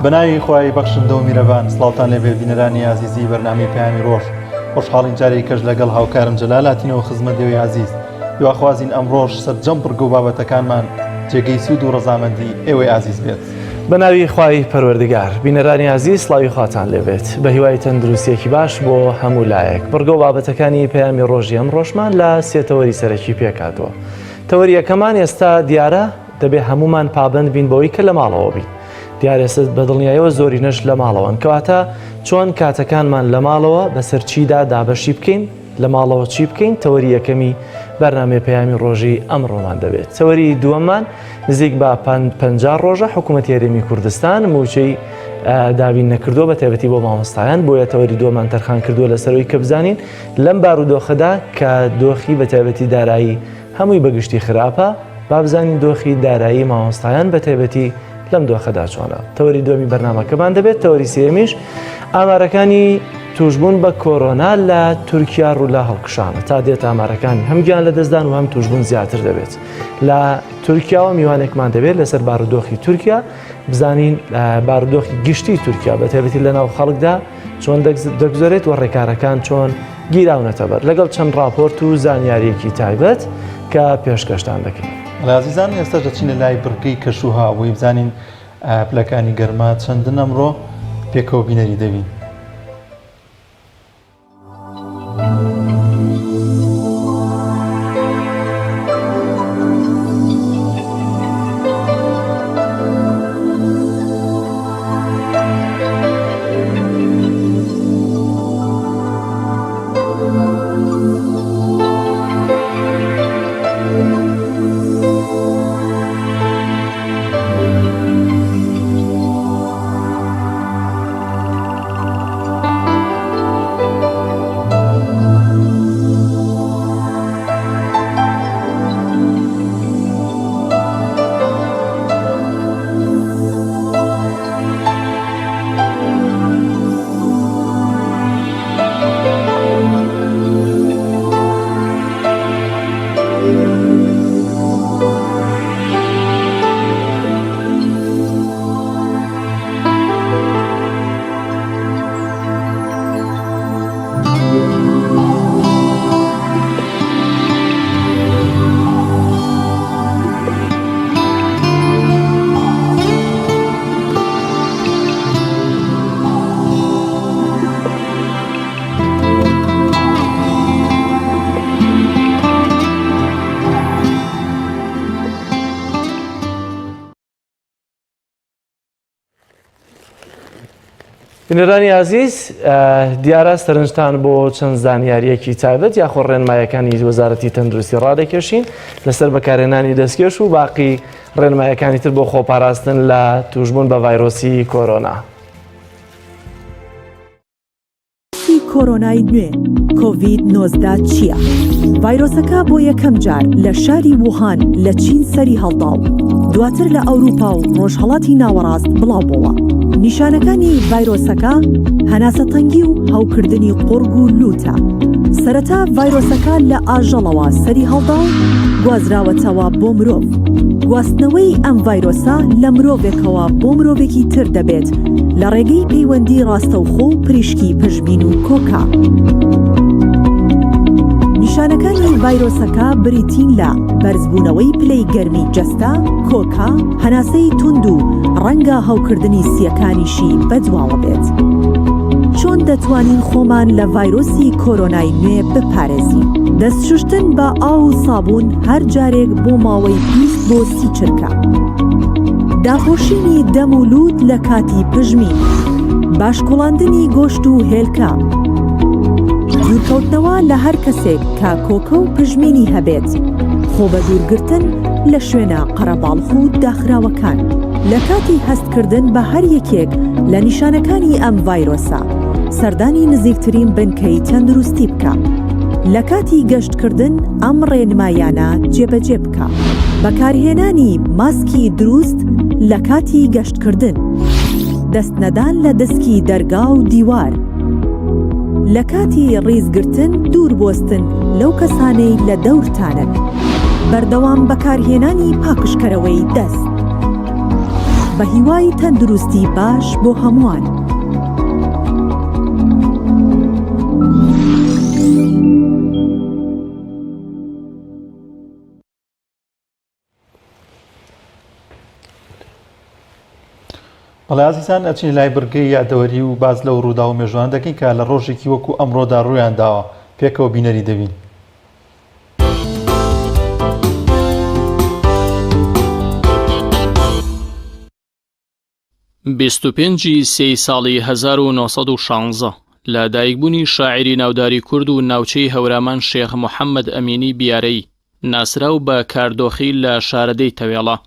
بەناوی خوای بەخشندە و میرەبان سڵاوتان لێبێ بینەرانی عزیزی بەرنامەی پەیامی ڕۆژ خۆشحاڵین جارێک کەش لەگەڵ هاوکارم جەلالاتینەوە خزمەت دێوی عزیز هیواخوازین ئەمڕۆژ سەرجەم بڕگە و بابەتەکانمان جێگەی سوود و ڕەزامەندی ئێوەی عزیز بێت. بەناوی خوای پەروەردگار بینەرانی عزیز سڵاوی خواتان لێبێت بە هیوای تەندروستیەکی باش بۆ هەموو لایەک بڕگە و بابەتەکانی پەیامی ڕۆژی ئەم ڕۆژمان لە سێ تەوەری سەرەکی پێکاتەوە. تەوەری یەکەمان ئێستا دیارە دەبێت هەمومان پابند بین بەوەی کە لە ماڵەوە بین. دیارێسە بەدڵنیایەوە زۆری نەش لە ماڵەوەن کەواتە چۆن کاتەکانمان لە ماڵەوە بەسەر چیدا دابەشی بکەین لە ماڵەوە چی بکەین. تەوەری یەکەمی بەرنامەی پەیامی ڕۆژی ئەمڕۆمان دەبێت. تەوەری دووەممان نزیک بە 50 ڕۆژە حکوومەتی هەرێمی کوردستان موچەی دابین نەکردووە بە تایبەتی بۆ مامۆستایان بۆیە تەوەری دووەمان تەرخان کردووە لەسەرەوەی کە بزانین لەم بارودۆخەدا کە دۆخی بە تایبەتی دارایی هەمووی بەگشتی خراپە با بزانین دۆخی دارایی مامۆستایان بە تایبەتی لەم دۆخەدا چۆنە. تەوەری دووەمی بەرنامەکەمان دەبێت. تەوەری سێمیش ئامارەکانی توشبوون بە کۆرۆنا لە تورکیا ڕوولا هەڵکشانە تا دێت ئامارەکانی هەم گیان لە دەستدان و هەم توشبوون زیاتر دەبێت. لە تورکیاوە میوانێکمان دەبێت لەسەر بارودۆخی تورکیا بزانین بارودۆخی گشتی تورکیا بە تایبەتی لە ناو خەڵکدا چۆن دەگزۆرێت و ڕێکارەکان چۆن گیراونەتە بەر لەگەڵ چەند راپۆرت و زانیاریەکی تایبەت کە پێشکەشتان دەکەین. عزیزان ئێستا دەچینە لای بڕگەی کەشوها بۆی بزانین پلەکانی گەرما چەندن ئەمڕۆ پێکەوە بینەری دەبین. بینەرانی عزیز دیارە سەرنجتان بۆ چەند زانیاریەکی تایبەت یاخۆ ڕێنمایەکانی وەزارەتی تەندروستی ڕادەکێشین لەسەر بەکارهێنانی دەستکێش و باقی ڕێنمایەکانی تر بۆ خۆپاراستن لە توشبوون بە ڤایرۆسی کۆرۆنا. کۆرۆنای نوێ کۆڤید-19 چییە؟ ڤایرۆسەکە بۆ یەکەم جار لە شاری ووهان لە چین سەری هەڵدا و دواتر لە ئەوروپا و ڕۆژهەڵاتی ناوەڕاست بڵاو بووە. نیشانەکانی ڤایرۆسەکە هەناسەتەنگی و هەوکردنی قورگ و لوتە. سەرەتا ڤایرۆسەکە لە ئاژەڵەوە سەری هەڵدا و گوازراوەتەوە بۆ مرۆڤ. گواستنەوەی ئەم ڤایرۆسە لە مرۆڤێکەوە بۆ مرۆڤێکی تر دەبێت لە ڕێگەی پەیوەندی ڕاستەوخۆ و پریشکی پشبین و کۆکە. نیشانەکانی ڤایرۆسەکە بریتین لە بەرزبوونەوەی پلەی گەرمی جەستە، کۆکە، هەناسەی توند و ڕەنگە هەوکردنی سیەکانیشی بەدواوە بێت. چۆن دەتوانین خۆمان لە ڤایرۆسی کۆرۆنای نوێ بپارێزین؟ دەستشوشتن بە ئاو و سابوون هەر جارێک بۆ ماوەی 20 بۆ 30 چرکە. داپۆشینی دەم و لووت لە کاتی پژمین، باشکوڵاندنی گۆشت و هێلکە، دوورکەوتنەوە لە هەر کەسێک کە کۆکە و پژمینی هەبێت، خۆ بە دوورگرتن لە شوێنە قەرەباڵغ و داخراوەکان. لە کاتی هەستکردن بە هەر یەکێک لە نیشانەکانی ئەم ڤایرۆسە سەردانی نزیکترین بنکەی تەندروستی بکە. لە کاتی گەشتکردن ئەم ڕێنمایانە جێبەجێ بکە. بەکارهێنانی ماسکی دروست لە کاتی گەشتکردن، دەستنەدان لە دەسکی دەرگا و دیوار. لە کاتی ڕیزگرتن دوور بۆستن لەو کەسانەی لە دەورتانن. بەردەوام بەکارهێنانی پاکشکەرەوەی دەست. بە هیوای تەندروستی باش بۆ هەمووان. بەڵێ ئازیزان ئەچین لای بڕگەی یادەوەری و باز لەو ڕوودا و مێژوان دەکەین کە لە ڕۆژێکی وەکو ئەمڕۆدا ڕوویان داوە پێکەوە بینەری دەبین. بیست و پێنجی سێی ساڵی 1916 لە دایکبوونی شاعری ناوداری کورد و ناوچەی هەورامان شێخ محەممەد ئەمینی بیارەی ناسراو بە کاردۆخی لە شارەدەی تەوێڵە.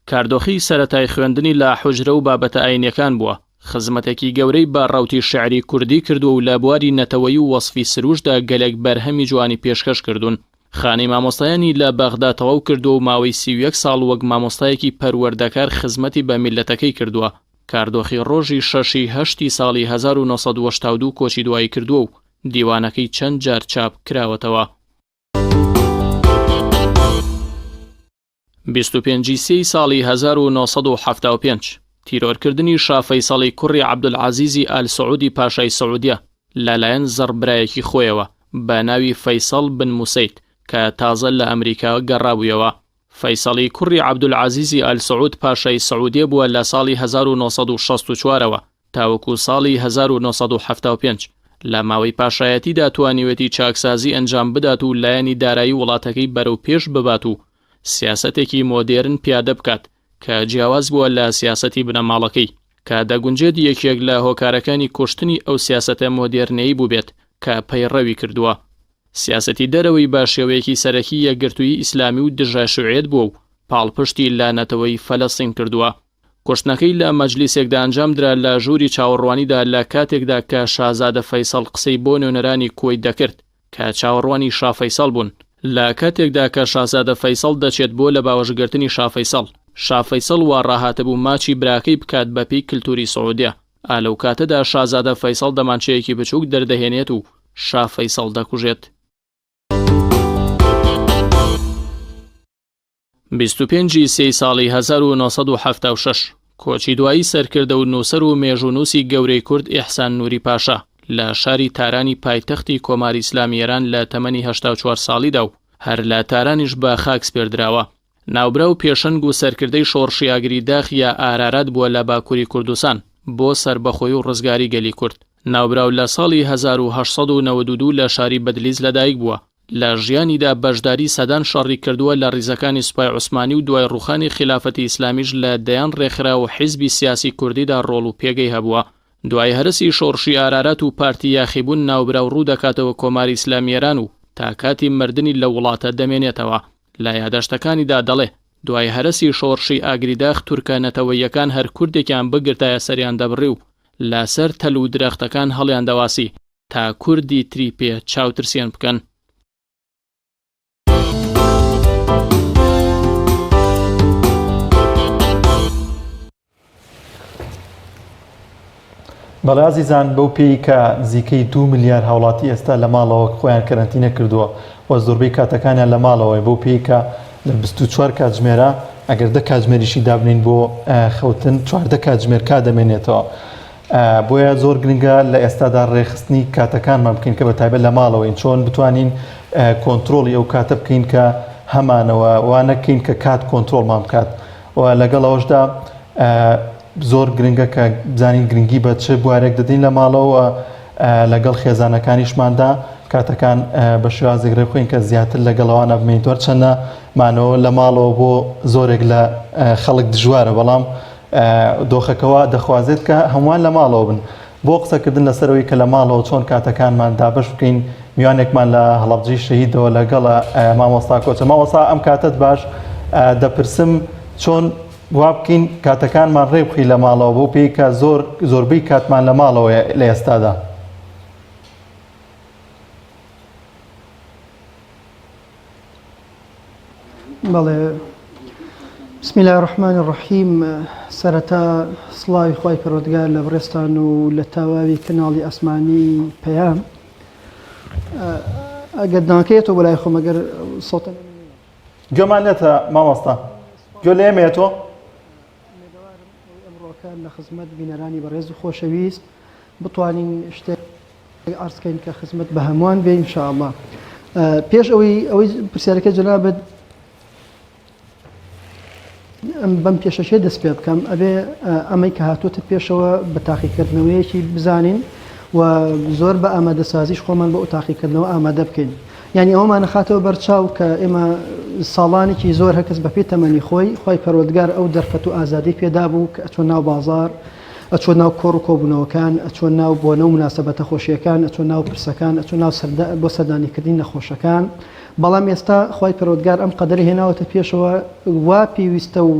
کاردۆخی سەرەتای خوێندنی لە حوجرە و بابەتە ئاینیەکان بووە. خزمەتێکی گەورەی بە ڕاوتی شعری کوردی کردو و لە بواری نەتەوەی و وەسفی سروشدا گەلێک بەرهەمی جوانی پێشکەش کردوون. خانەی مامۆستایانی لە بەغدا تەواو کردو و ماوەی 31 ساڵ وەک مامۆستایەکی پەروەردەکار خزمەتی بە میلەتەکەی کردووە. کاردۆخی ڕۆژی 6 ساڵی 1992 کۆچی دوایی کردووە و دیوانەکەی چەند جار چاپ کراوەتەوە. 25 سێی ساڵی 1975 تیرۆرکردنی شا فەیسەڵی کوڕی عەبدولعەزیزی ئال سەعودی پاشای سەعودیە لەلایەن زەڕبرایەکی خۆیەوە بە ناوی فەیسەڵ بن موسەید کە تازە لە ئەمریکا گەڕابوویەوە. فەیسەڵی کوڕی عەبدولعەزیزی ئال سەعود پاشای سەعودیە بووە لە ساڵی 1964ەوە تاوەکو ساڵی 1975 لە ماوەی پاشایەتیدا توانیوێتی چاکسازی ئەنجام بدات و لایەنی دارایی وڵاتەکەی بەرەو پێش ببات و سیاسەتێکی مۆدێرن پیادە بکات کە جیاواز بووە لە سیاسەتی بنەماڵەکەی کە دەگونجێت یەکێک لە هۆکارەکانی کوشتنی ئەو سیاسەتە مۆدێرنەیی بوو بێت کە پەیڕەوی کردووە. سیاسەتی دەرەوەی بە شێوەیەکی سەرەکی یەکگرتووی ئیسلامی و دژایشوعێت بووە و پاڵپشتی لانەتەوەی فەلەستین کردووە. کوشتنەکەی لە مەجلیسێکدا ئەنجام درا لە ژووری چاوەڕوانیدا لە کاتێکدا کە شازادە فەیسەڵ قسەی بۆ نوێنەرانی کۆی دەکرد کە چاوەڕوانی شا فەیسەڵ بوون. لە کاتێکدا کە شازادە فەیسەڵ دەچێت بۆ لە باوەشگرتنی شا فەیسەڵ، شا فەیسەڵ وا ڕاهاتەبوو ماچی براکەی بکات بەپێی کللتوری سەعودیە. ئالەو کاتەدا شازادە فەیسەڵ دەمانچەیەکی بچووک دەردەهێنێت و شا فەیسەڵ دەکوژێت. 25 سێی ساڵی 1976 کۆچی دوایی سەرکردە و نووسەر و مێژوونووسی گەورەی کورد ئیحسان نووری پاشا لە شاری تارانی پایتەختی کۆماری ئیسلامی ئێران لە تەمەنی 84 ساڵیدا و هەر لە تارانیش بە خاک سپێردراوە. ناوبرا و پێشەنگ و سەرکردەی شۆڕشی ئاگری داخ یا ئارارات بووە لە باکووری کوردستان بۆ سربەخۆی و ڕزگاری گەلی کورد. ناوبراو لە ساڵی 1892 لە شاری بەدلیز لەدایک بووە. لە ژیانیدا بەشداری سەدان شەڕی کردووە لە ڕیزەکانی سوپای عوسمانی و دوای ڕوخانی خلافەتی ئیسلامیش لە دەیان ڕێکخرا و حیزبی سیاسی کوردیدا ڕۆڵ و پێگەی هەبووە. دوای هەرسی شۆڕشی ئارارات و پارتی یاخیبوون ناوبراو ڕوو دەکاتەوە کۆماری ئیسلامی ئێران و تا کاتی مردنی لە وڵاتە دەمێنێتەوە. لە یادەشتەکانیدا دەڵێ دوای هەرسی شۆڕشی ئاگریداخ تورکانەتەوەیەکان هەر کوردێکیان بگرتایە سەریان دەبڕی و لەسەر تەل و درەختەکان هەڵیان دەواسی تا کوردی تری پێ چاوترسیان بکەن. بەڵێ ئازیزان بەو پێی کە نزیکەی 2 ملیار هاوڵاتی ئێستا لە ماڵەوە خۆیان کەرەنتینە کردووە و زۆربەی کاتەکانیان لە ماڵەوەی بەو پێی کە لە 24 کاتژمێرە ئەگەر 10 کاتژمێریشی دابنین بۆ خەوتن 14 کاتژمێر کا دەمێنێتەوە. بۆیە زۆر گرنگە لە ئێستادا ڕێخستنی کاتەکانمان بکەین کە بەتایبەت لە ماڵەوەین چۆن بتوانین کۆنتترۆڵی ئەو کاتە بکەین کە هەمانەوە وانەکەین کە کات کۆنتترۆلمان بکات و لەگەڵ ئەوەشدا زۆر گرنگە کە بزانین گرنگی بە چه بوارێک دەدەین لە ماڵەوە لەگەڵ خێزانەکانیشماندا کاتەکان بە شێوازێک ڕێبخۆین کە زیاتر لەگەڵەوانە بمێنین تۆر چەندە مانەوە لە ماڵەوە بۆ زۆرێک لە خەڵک دژوارە بەڵام دۆخەکەەوە دەخوازێت کە هەمووان لە ماڵەوە بن بۆ قسەکردن لەسەرەوەی کە لە ماڵەوە چۆن کاتەکانمان دابش بکەین میوانێکمان لە هەڵەبجەی شەهیدەوە لەگەڵە مامۆستا کۆچە مامۆستا ئەم کاتت باش دەپرسم چۆن وا بکەین کاتەکانمان ڕێبخی لە ماڵەوە بۆ پێی کە زۆربەی کاتمان لە ماڵەوە لە ئێستادا. بەڵێ بسم الله الرحمن الرحیم سەرەتا سڵاوی خوای پەروەردگار لە بەڕێستان و لە تاواوی کەناڵی ئەسمانی پەیام ئەگەر دانکەیەتەوە بەلای خۆم ئەگەر سەوتە گوێمان لێتە مامۆستا گوێ لێمێتەوە داخراوەکان لە خزمەت بینەرانی بەڕێز و خۆشەویست بتوانین شتێک ئارسکەین کە خزمەت بە هەمووان بێ ئینشاءالله. پێش ئەوەی پرسیارەکە جەنابەت بەم پێشەشێ دەست پێ بکەم ئەبێ ئەمەی کە هاتووتە پێشەوە بە تاقیکردنەوەیەکی بزانین و زۆر بە ئامادەسازیش خۆمان بە تاقیکردنەوە ئامادە بکەین. یعنی ئەومان نەخاتەوە بەرچاو کە ئێمە ساڵانێکی زۆر هەرکەس بەپێی تەمەنی خۆی پەروەردگار ئەو دەرفەت و ئازادی پێدا بوو کە ئەچۆن ناو بازار، ئەچۆن ناو کۆڕ و کۆبوونەوەکان، ئەچۆن ناو بۆنە و مناسەبەتە خۆشیەکان، ئەچۆن ناو پرسەکان، ئەچۆن ناو بۆ سەردانیکردنی نەخۆشەکان. بەڵام ئێستا خی پەروەردگار ئەم قەدەر هێناوەتە پێشەوە وا پێویستە و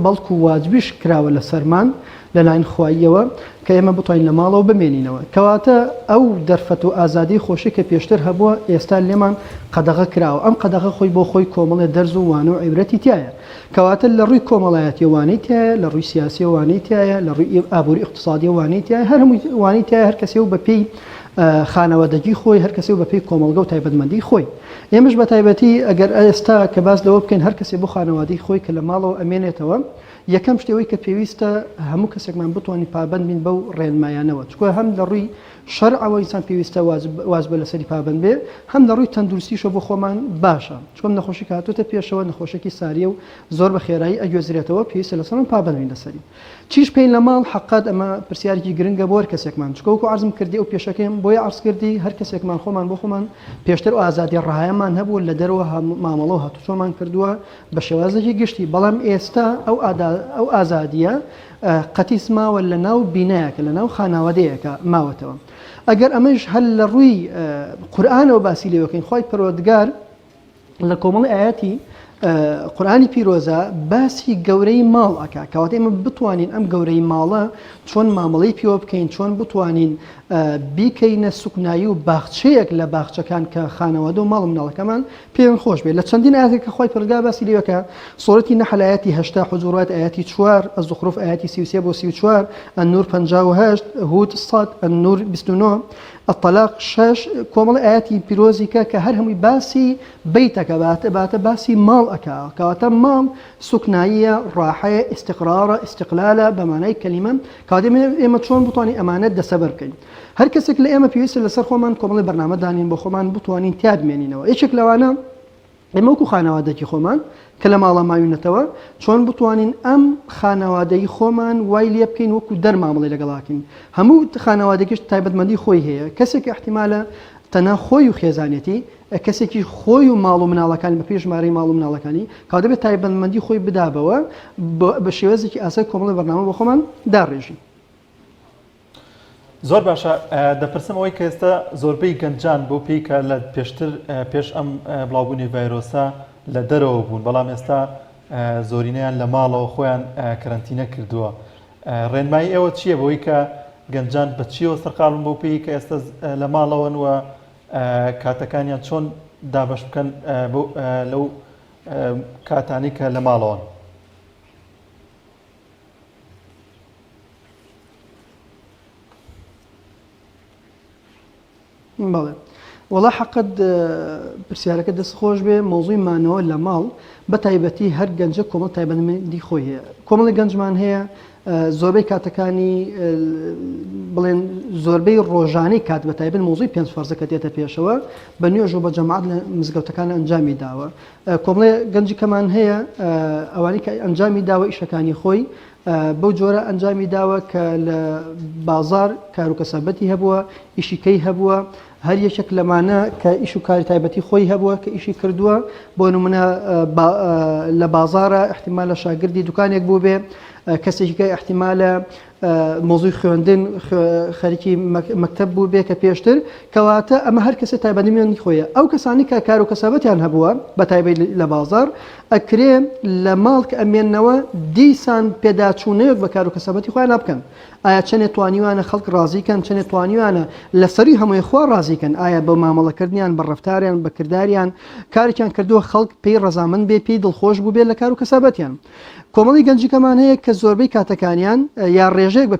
بەڵکو واجبیش کراوە لە سەرمان لەلایەن خواییەوە کە ئێمە بتوانین لە ماڵەوە بمێنینەوە. کەواتە ئەو دەرفەت و ئازادی خۆشی کە پێشتر هەبووە ئێستا لێمان قەدەغە کراوە. ئەم قەدەغە خۆی بۆ خۆی کۆمەڵێ دەرز و وانە و عیبرەتی تایە. کەواتە لە ڕووی کۆمەڵایەتی وانەی تایە، لە ڕووی سیاسی وانەی تایە، لە ڕووی ئابووری اقتصادی وانەی تایە، هەر هەمووی وانەی تایە، هەر کەسێ و بەپێی خانەوادەگی خۆی، هەر کەسێ و بەپێی کۆمەڵگە و تایبەتمەندی خۆی. ئێمەش بە تایبەتی ئەگەر ئێستا کە باس لەوە بکەین هەر کەسێ بۆ خانەوادەی خۆی کە لە ماڵەوە ئەمێنێتەوە، یەکەم شتەوەی کە پێویستە هەموو کەسێکمان بتوانین پابند بین بەو ڕێنمایانەوە، چکە هەم لە ڕووی شەرعەوە ئینسان پێویستە واجبە لەسەری پابند بێ، هەم لە ڕووی تەندروستیشە بۆ خۆمان باشە، چکەم نەخۆشی کە هاتووتە پێشەوە نەخۆشێکی ساریە و زۆر بە خێرایی ئەگوێزرێتەوە، پێویستە لەسەرمان پابند بین لەسەری. چیش پێین لە ماڵ حقات ئەمە پرسیارێکی گرنگە بۆ هەر کەسێکمان، چکە وەکو عەرزم کردی ئەو پێشەکەم بۆیە عەرز کردی هەر کەسێکمان خۆمان بۆ خۆمان پێشتر و ئازادی ڕاهەیەمان هەبوو لە دەرەوە مامەڵەوە هاتوچۆمان کردووە بە شێوازێکی گشتی، بەڵام ئێستا ئەو ئازادیە قەتیس ماوە لە ناو بینایەکە، لە ناو خانەوادەیەکە ماوەتەوە. ئەگەر ئەمەش هەل لە ڕووی قورئانەوە باسی لێوەکەین، خۆی پەروەردگار لە کۆمەڵی ئاەتی قورئانی پیرۆزە باسی گەورەی ماڵ ئەکا، کەواتە ئێمە بتوانین ئەم گەورەی ماڵە چۆن مامەڵەی پێوە بکەین، چۆن بتوانین بیکەینە سوکنایی و باخچەیەک لە باخچەکان کە خانەوادە و ماڵ و مناڵەکەمان پێیان خۆش بێت. لە چەندین ئاەتێک کە خۆی پەروەردگار باسی لێوەکە، سوورەتی نەحل ئاەتی 8، حجورات ئاەتی 4، الزخرف ئاەتی 33 بۆ 34، النور 58، هود 100، النور 29، الطلاق 6، کۆمەڵی ئاەتی پیرۆزیکە کە هەر هەمووی باسی بیتەکە باتە باسی ماڵ ئەکا، کەواتە ماڵ سوکناییە، ڕاحەیە، ئیستیقرارە، ئیستیقلالە بە مانای کەلیمە، کەواتە ئێمە چۆن بتوانین ئەمانەت دەسەبەر بکەین. هەر کەسێک لە ئێمە پێویستە لەسەر خۆمان کۆمەڵی بەرنامە دانین بۆ خۆمان بتوانین تیا بمێنینەوە. یەکێک لەوانە ئێمە وەکو خانەوادەکی خۆمان کە لە ماڵە ماوینەتەوە چۆن بتوانین ئەم خانەوادەی خۆمان وای لێ بکەین وەکو دەرمامەڵی لەگەڵاکەین. هەموو خانەوادێکیش تایبەتمەندی خۆی هەیە، کەسێکی احتیمالە تەنها خۆی و خێزانێتی، کەسێکی خۆی و ماڵ و مناڵەکانی بە پێشمارەی ماڵ و مناڵەکانی کە دەبێت تایبەتمەندی خۆی بدابەوە بە شێوەزێکی ئاسای کۆمەڵی بەرنامە بۆ خۆمان داڕێژین. زۆر باشە. دەپرسم ئەوەی کە ئێستا زۆربەی گەنجان بۆ پێی کە لە پێشتر پێش ئەم بڵاوبوونی ڤایرۆسە لە دەرەوە بوون، بەڵام ئێستا زۆرینەیان لە ماڵەوە خۆیان کەرەنتینە کردووە. ڕێنمایی ئێوە چییە بۆی کە گەنجان بەچیەوە سەرقاڵن بۆ پێی کە ئێستا لە ماڵەوەن و کاتەکانیان چۆن دابەش بکەن لەو کاتانی کە لە ماڵەوەن؟ بەڵێ وەڵا حەقت پرسیارەکە دەستخۆش بێ. مۆزووی مانەوە لە ماڵ بە تایبەتی هەر گەنجە کۆمەڵ تایبەتمەندی خۆی هەیە. کۆمەڵی گەنجمان هەیە زۆربەی کاتەکانی بڵێن زۆربەی ڕۆژانەی کات بە تایبەت مۆزووی 5 فەرزەکە دێتە پێشەوە بە نوێژ و بە جەماعەت لە مزگەوتەکان ئەنجامی داوە. کۆمەڵی گەنجی کەمان هەیە ئەوانەی کە ئەنجامی داوە ئیشەکانی خۆی بەو جۆرە ئەنجامی داوە کە لە بازار کار و کەسەبەتی هەبووە، ئیشیکەی هەبووە، هەر یەکێک لەمانە کە ئیش و کاری تایبەتی خۆی هەبووە کە ئیشی کردووە، بۆ نمونە لە بازارە احتیمالە شاگردی دوکانێک بوو بێ، کەسێکی کە احتیمالە مۆزووی خوێندن خەریکی مەکتەب بوو بێ کە پێشتر، کەواتە ئەمە هەر کەسێک تایبەتمەندی خۆیە. ئەو کەسانی کە کار و کەسەبەتیان هەبووە بە تایبەت لە بازار ئەکرێ لە ماڵ کە ئەمێننەوە دیسان پێداچوونەیەک بە کار و کەسەبەتی خۆیان نابکەن. ئایا چەندێک توانیوانە خەڵک ڕازیکەن، چەندێک توانیوانە لەسەری هەمووی خوا ڕازیکەن، ئایا بە مامەڵەکردنیان بە ڕەفتاریان بە کرداریان کارێکیان کردووە خەڵک پێی ڕەزامەند بێ، پێی دڵخۆش بوو بێت لە کار و کەسەبەتیان. کۆمەڵی گەنجەکەمان هەیە کە زۆربەی کاتەکانیان یا ڕێژەیەک بە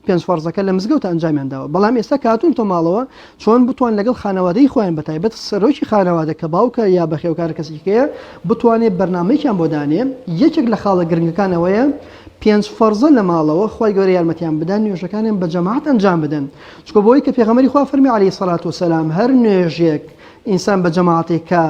5 فەرزەکە لە مزگەوتە ئەنجامیان داوە، بەڵام ئێستا کاتونتە ماڵەوە چۆن بتوان لەگەڵ خانەوادەی خۆیان بە تایبەت سەرۆکی خانەوادە کە باوکە یا بەخێوکار کەسێکەیە بتوانێت بەرنامەیەکیان بۆ دانێ. یەکێک لە خاڵە گرنگەکانەوەیە 5 فەرزە لە ماڵەوە خی گەورە یارمەتیان بدەن نوێژەکانیان بە جەماعەت ئەنجام بدەن چکە بۆی کە پێغەمبەری خوا فەرمی عەلەیهی سەڵات وسەلام هەر نوێژێک ئینسان بە جەماعەتێکە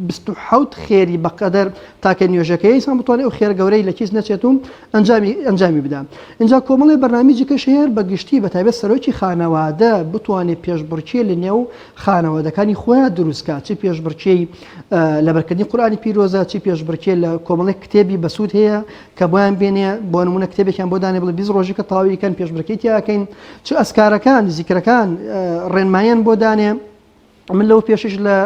27 خێری بەقەدەر تاکە نوێژەکەی ئینسان بتوانێت ئەو خێر گەورەی لە کیس نەچێت و ئەنجامی بدەن. اینجا کۆمەڵی بەرنامجی کە هەیە بە گشتی بە تایبەت سەرۆکی خانەوادە بتوانێت پێشبڕکێ لە نێو خانەوادەکانی خۆیان دروستکات چی پێشبڕکێی لەبەرکردنی قورئانی پیرۆزە چی پێشبڕکێ لە کۆمەڵی کتێبی بەسوود هەیە کە بۆیان بێنێ بۆ نمونە کتێبێکیان بۆ دانێ بڵێ 20 ڕۆژێکە تەواویکەن پێشبڕکێی تیاکەین چ ئەسکارەکان زیکرەکان ڕێنمایان بۆ دانێ. من لەو پێشش لە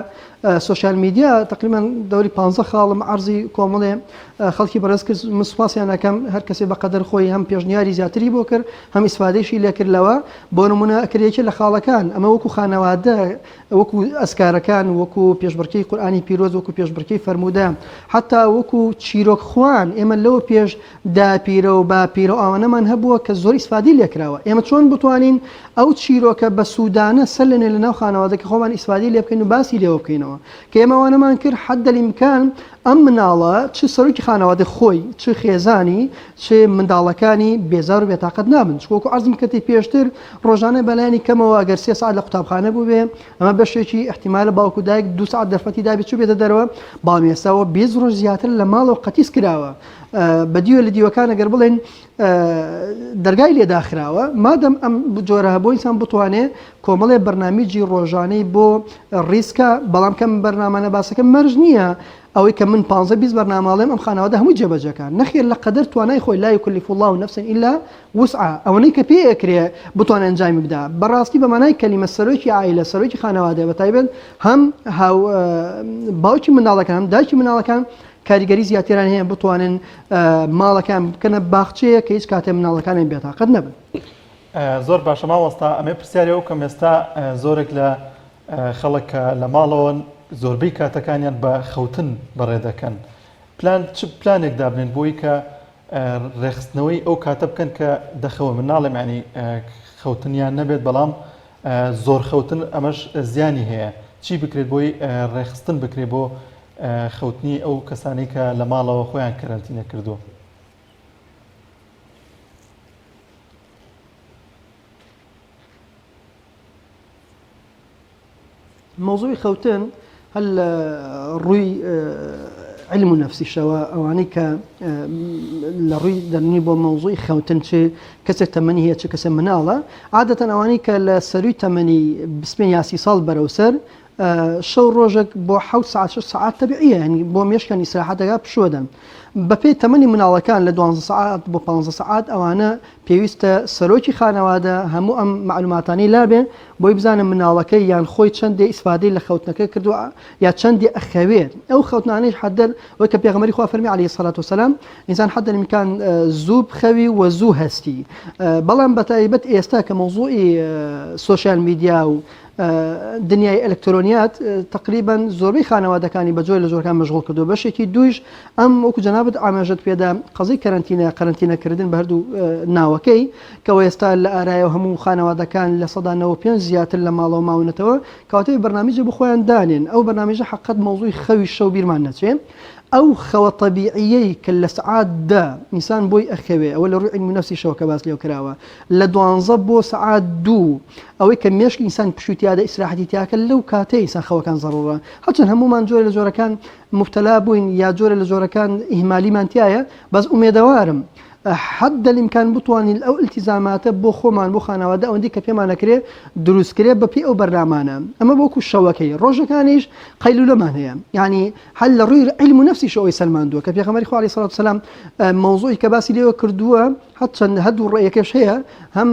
سوشال میدیا تقریبا دەوری 15 خاڵم عرضی کۆمەڵێ خەڵکی بەڕێز کرد من سوپاسیان ئەکەم هەر کەسێ بەقەدەر خۆی هەم پێشنیاری زیاتری بۆ کرد هەم ئیسفادەیشی لێ کردلەوە بۆ نمونە ئەکرێکی لە خاڵەکان ئەمە وەکو خانەوادە وەکو ئەسکارەکان وەکو پێشبڕکێی قورئانی پیرۆز وەکو پێشبڕکێی فەرموودە حتا وەکو چیرۆکخوان ئێمە لەوە پێش داپیرە و باپیرە ئەوانەمان هەبووە کە زۆر ئیسفادی لێکراوە ئێمە چۆن بتوانین ئەو چیرۆکە بە سوودانە سەلێنێ لە ناو خانەوادەکە خۆمان ئیسفادی لێ بکەین و باسی لێوە بکەینەوە کە ئێمەوانەمان کرد حد الإمكان ئەم مناڵە چ سەرۆکی خانەوادە خۆی چ خێزانی چ منداڵەکانی بێزار و بێتاقەت نابن چکۆکو عەرزم کردی پێشتر ڕۆژانە بەلایانی کەمەوە ئەگەر 3 ساعت لە قوتابخانە بوو بێ ئەمە بەشێکی احتیمالە باوکو دایک 2 ساعت دەرفەتی دابێت چوو بێتە دەرەوە بەڵام ئێستاوە 20 ڕۆژ زیاتر لە ماڵەوە قەتیس کراوە بەدیوە لە دیوەکان ئەگەر بڵێن دەرگای لێداخراوە مادەم ئەم جۆرە بۆ ئینسان بتوانێت کۆمەڵێ بەرنامجی ڕۆژانەی بۆ ڕیسکە بەڵام کەم بەرنامانە باسەکە مەرج نییە ئەوەی کە من 15-20 بەرنامەڵێم ئەم خانەوادە هەموو جێبەجەکان نەخێر لە قەدەر توانای خۆی لا یکلف الله نفسا الا وسعها ئەوەی کە پێ ئەکرێ بتوانێت ئەنجامی بدات بەڕاستی بە مانای کەلیمە سەرۆکی عائیلە سەرۆکی خانەوادە بەتایبەت هەم باوکی منداڵەکان هەم دایکی منداڵەکان کاریگەری زیاتران هەیە بتوانن ماڵەکان بکەنە باخچەیە کە هیچ کاتێ مناڵەکانیان بێتاقەت نەبن. زۆر باشە ماوەستا ئەمێ پرسیارەوە کەم ئێستا زۆرێک لە خەڵک لە ماڵەوە زۆربەی کاتەکانیان بە خەوتن بەڕێ دەکەن چ پلانێک دابنێن بۆی کە ڕێخستنەوەی ئەو کاتە بکەن کە دەخەوە من ناڵێم ینی خەوتنیان نەبێت بەڵام زۆر خەوتن ئەمەش زیانی هەیە چی بکرێت بۆی ڕێخستن بکرێت بۆ خەوتنی ئەو کەسانی کە لە ماڵەوە خۆیان کەرەنتینە کردووە. موضوعی خەوتن هەل ڕووی علم و نەفسیشەوە ئەوانەی کە لە ڕووی دەرنی بۆ موضوعی خەوتن چ کەسێک تەمەنی هەیە چ کەسە مناڵە عادەتەن ئەوانەی کە لە سەروی تەمەنی 20 ساڵ بەرەوسەر شەو ڕۆژێک بۆ 7 ساعت 6 ساعت تەبیعیە ینی بۆ مێشکان ئیسراحەتەکە پشۆدەن بەپێی تەمەنی مناڵەکان لە 12 ساعت بۆ 15 ساعت ئەوانە پێویستە سەرۆکی خانەوادە هەموو ئەم معلوماتانی لابێ بۆی بزانن مناڵەکەی یان خۆی چەندێ ئیسفادەی لە خەوتنەکە کردووە یا چەندێ ئەخەوێت ئەو خەوتنانەی حەدەر وەک کە پێغەمبەری خوا فەرمی عەلەیهی سەڵات وسەلام ئینسان حەدەر الإمکان زوو بخەوی و زوو هەستی بەڵام بەتایبەت ئێستا کە مۆزوعی سوشال میدیا و دنیای ئەلکترۆنیات تقریبا زۆربەی خانەوادەکانی بەجۆی لە زۆرەکان مەشغوڵ کردو بەشێکی دویش ئەم وەکو جەنابەت ئاماژەت پێدا قەزەی قەرەنتینەکردن بە هەردوو ناوەکەی کەەوە ئێستا لە ئارایە هەموو خانەوادەکان لە 95 زیاتر لە ماڵەوە ماونەتەوە کەواتەی بەرنامجە بخۆیان دانێن ئەو بەرنامجە حقیقەت مۆزوعی خەوی شەو بیرمان نەچێ ئەو خەوە طەبیعیەی کە لە سەعاتدا ئینسان بۆی ئەخەوێ ئەوە لە ڕووی علم و نەفسیشەوە کە باس لێو کراوە لە 12 بۆ سەعات 2 ئەوەی کە مێشکی ئینسان پشوتیادە ئیسراحەتی تیاکە لەو کاتەی ئینسان خەوەکان زەڕوڕە هەرچەند هەمومان جۆرە لە جۆرەکان مبتەلا بووین یا جۆرە لە جۆرەکان ئیهمالیمان تایە بەس ئومێدەوارم حد الإمكان بتوانین ئەو التزاماتە بۆ خۆمان بۆ خانەوادە ئەوەندی کە پێمانەکرێ دروستکرێ بەپی ئەو بەرنامانە ئەمە بۆکو شەوەکەی ڕۆژەکانیش قەیلولەمان هەیە یعنی هەل لە ڕووی علم و نەفسی شەوەی سەلماندووە کە پێغەمبەری خوا عەلەیهی سەڵات وسەلام مۆزوعی کە باسی لێوە کردووە هەرچەند هەردوو ڕێیەکەش هەیە هەم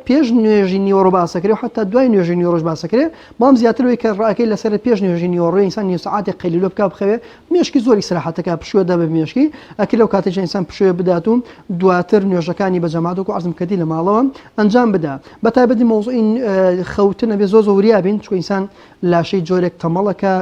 پێش نوێژی نیوەڕۆ باسەکرێ و حتا دوای نوێژی نیوەڕۆژ باسەکرێ بەڵام زیاترەوەی کە ڕاکەی لەسەر پێش نوێژی نیوەڕۆ ئینسان نیو سەعاتێک قەیلولە بکا بخەوێ مێشکی زۆر ئیسراحەتەکە پشووە دا بە مێشکی ئەکە لەو کاتێک ئینسان پشووە بدات و دواتر نوێژەکانی بە جەماعەت و عەزم کردی لە ماڵەوە ئەنجام بدا بەتایبەتی مۆزوعی خەوتنە بێ زۆر وریا بین چون ئینسان لاشەی جۆرێک تەمەڵەکە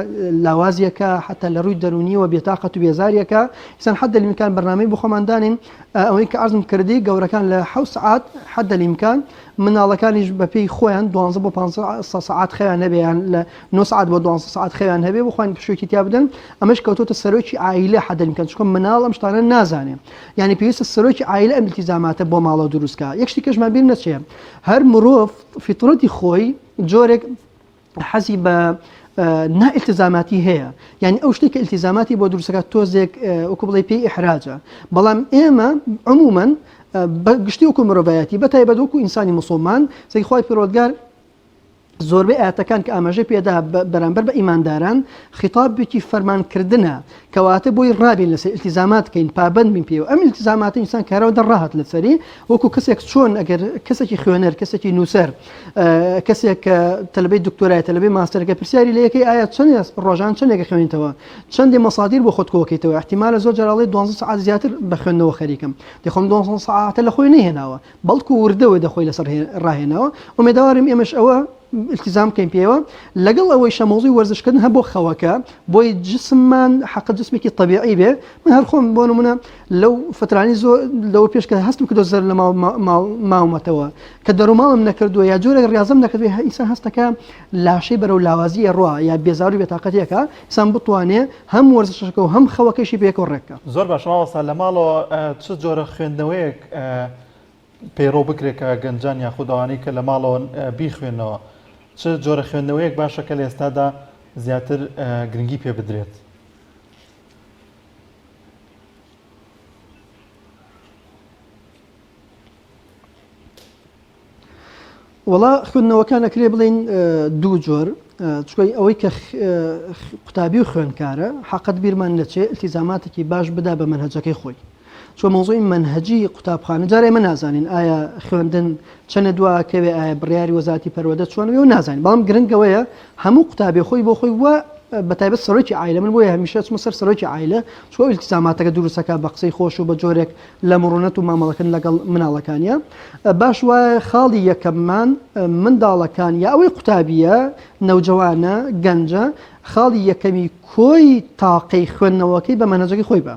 لاوازیەکە حتا لە ڕووی دەرونیەوە بێتاقەت و بێزاریەکە ئینسان حد الإمكان بەرنامەی بۆ خۆمان دانین ئەوەی کە عەزم کردی گەورەکان لە 7 ساعت حد الإمكان مناڵەکانیش بەپێی خۆیان 12 بۆ 15 ساعت خەویان هەبێیان لە 9 ساعت بۆ 12 ساعت خەویان هەبێ بۆ خۆیان پشوویکی تیا بدەن ئەمەش کەوتۆتە سەرۆکی عائیلە حد الإمكان چونکە مناڵ ئەم شتانە نازانێ یعنی پێویستە سەرۆکی عایلە ئەم التیزاماتە بۆ ماڵەوە دروستکە. یەک شتی کەشمان بیر نەچێ هەر مرۆڤ فیتڕەتی خۆی جۆرێک حەزی بە نائلتزاماتی هەیە، یعنی ئەو شتێک کە التیزاماتی بۆ دروستەکە تۆزێک وەکو بڵێ پێی ئیحراجە، بەڵام ئێمە عمومەن گشتی وەکو مرۆڤایەتی بەتایبەت وەکو ئینسانی موسڵمان سەری خۆی پەروەردگار زۆربەی ئاەتەکان کە ئاماژەی پێدا بەرامبەر بە ئیمانداران خیتابێکی فەرمانکردنە کەواتە بۆی ڕابین لەسەر التیزامات کەین پابند بین پێ و ئەم التیزاماتە ئینسان کارەوە دەڕاهات لەسەری وەکو کەسێک چۆن ئەگەر کەسێکی خوێنەر کەسێکی نووسەر کەسێک کە تەلبەی دکتۆرای تەلبەی ماستەرەکە پرسیاری لە یەکەی ئایا چەند ڕۆژان چەندێکە خوێنیتەوە چەندێ مەسادیر بۆ خۆت کۆکەیتەوە احتیمالە زۆر جاراڵی 12 ساعات زیاتر بە خوێندنەوە خەریکم دەخۆم 12 ساعاتە لە خۆی نەهێناوە بەڵکو وردەوە دەخۆی لەسەر ڕاهێناوە ئومێداوارم ئێمەش ئەوە التزام کەین پێوە لەگەڵ ئەوەی شەمۆزی وەرزشکردن هە بۆ خەوەکە بۆی جسممان حەق جسمێکی طبیعی بێ من هەر خۆم بۆ نمونە لەو فترانی زۆر لەوە پێشکە هەستم کردو زەر لە ماومەتەوە کە دەروماڵم نەکردووە یا جۆرە ڕاضم نەکردوێ ئینسان هەستەکە لاشەی بەرەو لاوازیە ڕوا یا بێزاری بێتاقەتێکە ئینسان بتوانێ هەم وەرزشەکە و هەم خەوەکەشی پێکەوە ڕێککە. زۆر باش ماوەستا لە ماڵەوە چ جۆرە خوێندنەوەیەک پەیڕۆ بکرێت کە گەنجان یاخودەوانی کە لە ماڵەوە بیخوێنەوە چه جۆرە خوێندنەوەیەک باشە کە لە ئێستادا زیاتر گرنگی پێ بدرێت؟ وڵا خوێندنەوەکان ئەکرێ بڵین دوو جۆر چکۆی ئەوەی کە قوتابی و خوێندکارە حەقت بیرمان نەچێ التیزاماتێکی باش بدا بە منهەجەکەی خۆی چۆ مۆزوعی منهەجی قوتابخانە جارێ من نازانین ئایا خوێندن چەنە دواکەوێ ئایا بڕیاری وەزارەتی پەروەردە چۆنەوێ و نازانین بەڵام گرنگەوەیە هەموو قوتابی خۆی بۆ خۆی وە بەتایبەت سەرۆکی عایلە من بۆیە هەمیشە چمە سەر سەرۆکی عایلە چۆ التیزاماتەکە دروستەکە بە قسەی خۆش و بە جۆرێک لە مرۆنەت و مامەڵەکەن لەگەڵ مناڵەکانیە باش وایە خاڵی یەکەممان منداڵەکان یا ئەوەی قوتابیە نەوجەوانە گەنجە خاڵی یەکەمی کۆی تاقەی خوێندنەوەکەی بە مەنهەجەکەی خۆی بە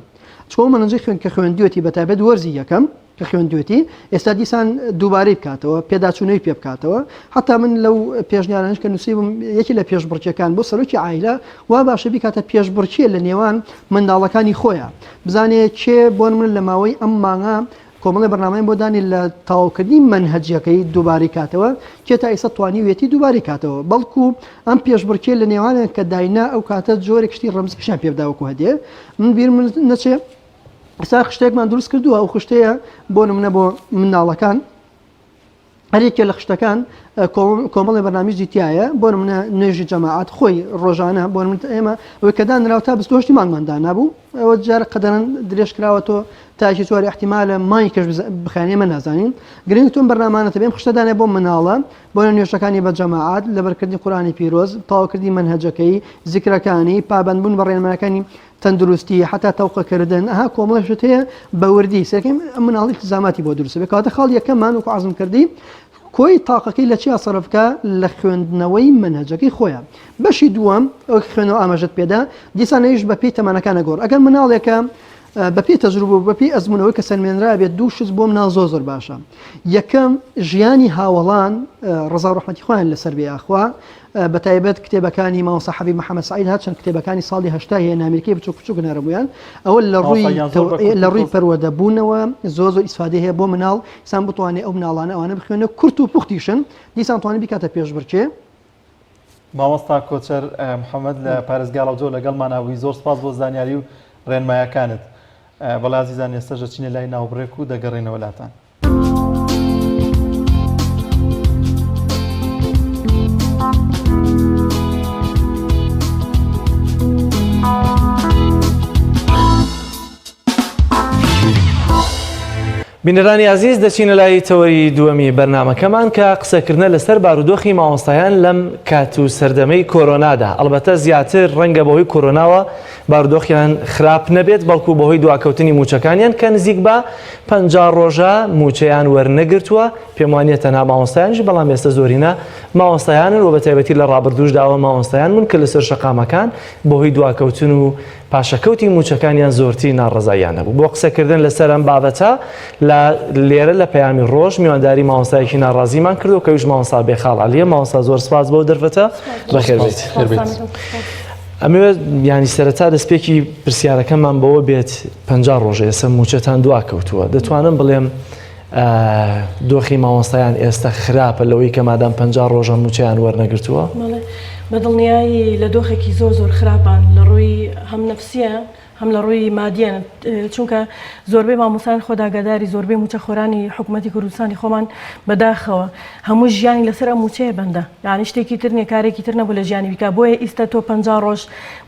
چۆ مەنهەجەی خوێن کە خوێندوێتی بەتایبەت وەرزی یەکەم کە خوێندوێتی ئێستا دیسان دووبارەی بکاتەوە پێداچوونەوەی پێ بکاتەوە حتا من لەو پێشنیارانش کە نووسیبم یەکی لە پێشبڕکیەکان بۆ سەرۆکی عایلە وا باشە بیکاتە پێشبڕکیە لە نێوان منداڵەکانی خۆیان بزانێت چێ بۆ من لە ماوەی ئەم مانگە کۆمەڵی بەرنامەی بۆ دانی لە تاواکردنی منهەجیەکەی دووباری کاتەوە کێ تا ئێستا توانی وێتی دووباری کاتەوە بەڵکو ئەم پێشبڕکیە لە نێوانیان کە داینا ئەو کاتە جۆرێک شتی ڕەمزیشان پێداوەکو هەدێ من بیر نەچێ ئێستا خشتێکمان دروست کردووە ئەو خشتەیە بۆ نمونە بۆ مناڵەکان هەرێکێ لە خشتەکان کۆمەڵی بەرنامەیەکی تایە بۆ نمونە نوێژی جەماعەت خۆی ڕۆژانە بۆ ئێمە ئەوەی کە دانراوە تا 28 مانگماندا نبوو ئەوە جارە قەدەرەن درێژ کراوەتەوە تاکی چواری احتیمالە مای کەش بخانێمە نازانین گرنگتون بەرنامانەتە بێم خشتەدانێ بۆ مناڵە بۆ نوێژەکانی بە جەماعەت لەبەرکردنی قورآنی پیرۆز تاواکردی منهەجەکەی زیکرەکانی پابەندبوون بە ڕێنمایەکانی تەندروستی حتا تەوقەکردن ئەها کۆمەڵێشت هەیە بە وردی سەرکەم مناڵی التزاماتی بۆ دروستە بێت کاتە خاڵ یەکەممان وەکو عەزم کردی کۆی تاقەکەی لە چی سەرفکە لە خوێندنەوەی منهەجەکەی خۆیان بەشی دووەم ئەو خوێنەوە ئاماژەت پێدا دیسانەیش بە پێی تەمانەکانە گۆڕ ئەگەر مناڵێکە بەپی تەجروبە بەپی ئەزمونەوەی کە سەرمێنرا بێت دوو شت بۆ مناڵ زۆر باشە یەکەم ژیانی هاوڵان ڕزا و ڕەحمەتی خوایان لەسەر بێ ئاخوا بەتایبەت کتێبەکانی ماوە سەحەبی محەممەد سعید هات چەند کتێبەکانی ساڵی هەشتا هەیە ئەمریکای بچووک بچووک نەرەبوویان ئەوە لە ڕووی پەروەدەبوونەوە زۆر ئیسفادە هەیە بۆ مناڵ سان بتوانێت ئەو مناڵانە ئەوانە بخوێنە کورت و پوختیشن دیسان توانێت بیکاتە پێشبڕکێ مامۆستا کۆچەر محەممەد لە پارێزگاڵ جۆ لەگەڵمانەوەی زۆر سپاس بۆ زانیاری و ڕێنمایەکانت بەڵا عزیزان ئێستاژە چینە لای ناوبڕێک و دەگەڕێنەوە لاتان. بینەرانی عزیز دەچینە لای تەوەری دووەمی بەرنامەکەمان کە قسەکردنە لەسەر بارودۆخی مامۆستایان لەم کات و سەردەمەی کۆرۆنادا ئەلبەتە زیاتر ڕەنگە بەهۆی کۆرۆناوە بارودۆخیان خراپ نەبێت بەڵکو بەهۆی دواکەوتنی موچەکانیان کە نزیک بە 50 ڕۆژە موچەیان وەرنەگرتووە پێم وانیە تەنها مامۆستایانش بەڵام ئێستا زۆرینە مامۆستایانن و بەتایبەتی لە ڕابردوشداوە مامۆستایان من کە لەسەر شەقامەکان بەهۆی دواکەوتن و پاشەکەوتی موچەکانیان زۆرتی ناڕزاییان نەبوو بۆ قسەکردن لەسەر ئەم بابەتە لێرە لە پەیامی ڕۆژ میوانداری مامۆستایەکی ناڕازیمان کردو کەویش مامۆستا بێخاڵ عەلیە مامۆستا زۆر سپاس بۆ دەرفەتە بەخێر بێت. ئەمەوێت ینی سەرەتا دەستپێکی پرسیارەکەمان بەوە بێت 50 ڕۆژ ئێستا موچەتان دوا کەوتووە دەتوانم بڵێم دۆخی مامۆستایان ئێستا خراپە لەوەی کە مادام 50 ڕۆژە موچەیان وەرنەگرتووە بەدڵنیایی لە دۆخێکی زۆر خراپان لە ڕووی هەم نەفسیە هەم لە ڕووی مادیەن چونکە زۆربەی مامۆستایان خۆداگاداری زۆربەی موچەخۆرانی حکوومەتی کوردستانی خۆمان بەداخەوە هەموو ژیانی لەسەر موچەیە بەندە یعنی شتێکی تر نیە کارێکی تر نەبوو لە ژیانی بیکە بۆیە ئیستا تۆ 50 ڕۆژ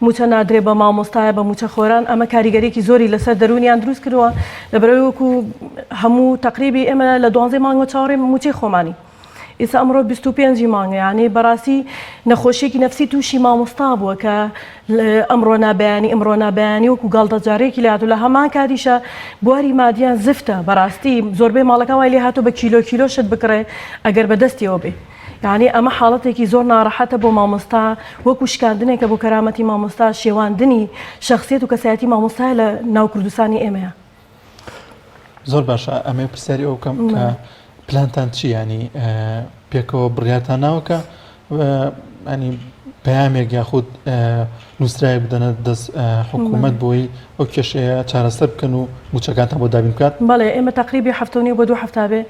موچە نادرێ بە مامۆستایە بە موچەخۆران ئەمە کاریگەرێکی زۆری لەسەر دەرونیان دروست کردووە لەبەرەوەی وەکو هەموو تقریبی ئێمە لە 12 مانگەوە چاوەڕێ موچەی خۆمانی ئێستا ئەمڕۆ 25 مانگە یعنی بەڕاستی نەخۆشیێکی نەفسی تووشی مامۆستا بووە کە ئەمڕۆ نابیانی وەکو گاڵتەجارێکی لە هاتوو لە هەمان کاتیشە بواری مادیان زفتە بەڕاستی زۆربەی ماڵەکان وای لێ هاتوو بە کیلۆ شت بکڕێ ئەگەر بەدەستیەوە بێ یعنی ئەمە حاڵەتێکی زۆر ناڕەحەتە بۆ مامۆستا وەکو شکاندنێکە بۆ کەرامەتی مامۆستا شێواندنی شخصیت و کەسایەتی مامۆستای لە ناو کوردستانی ئێمەیە زۆر باشە ئەمێ پرسیاری ئەو کەم کە پلانتان چی ینی پێکەوە بڕیاتان ناوکە ینی پەیامێک یاخود نووسرای بدەنە دەست حکوومەت بۆی ئەو کێشەیە چارەسەر بکەن و موچەکانتان بۆ دابین بکات بەڵێ ئێمە تقریبی هەفتەونی بۆ 2 هەفتە بێ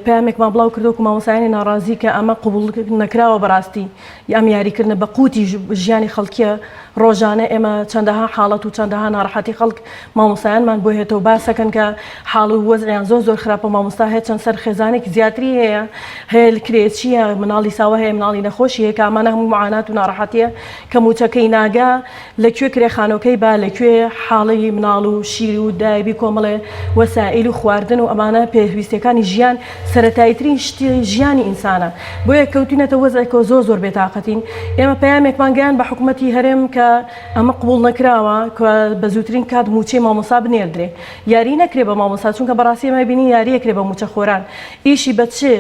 پامێکمان بڵاو کردو و مامۆستایانی ناڕازی کە ئەمە قبول نەکراوە بەڕاستی ئەم یاریکردنە بە قوتی ژیانی خەڵکیە ڕۆژانە ئێمە چەندەها حاڵەت و چەندەها ناڕەحەتی خەڵک مامۆستایانمان بۆ هێتەوە باسەکەن کە حاڵ و وەزعیان زۆر خراپە مامۆستا هەیە چەند سەر خێزانێک زیاتری هەیە کرێچیە مناڵی ساوە هەیە مناڵی نەخۆشی هەیە کە ئەمانە هەموو معانات و ناڕەحەتیە کە موچەکەی ناگا لەکوێ کرێخانەکەی با لەکوێ حاڵی مناڵ و شیر و دایبی کۆمەڵێ وەسائیل و خواردن و ئەمانە پێویستەکانی ژیان سەرەتاییترین شتی ژیانی ئینسانە بۆیە کەوتینەتە وەزعێکەوە زۆر بێتاقەتین ئێمە پەیامێکمان گەیان بە حکوومەتی هەرێم کە ئەمە قبول نەکراوە کە بە زووترین کات موچەی مامۆستا بنێردرێ یاری نەکرێ بە مامۆستا چونکە بەڕاستی ئێمە بینی یاریەکرێ بە موچەخۆران ئیشی بە چێ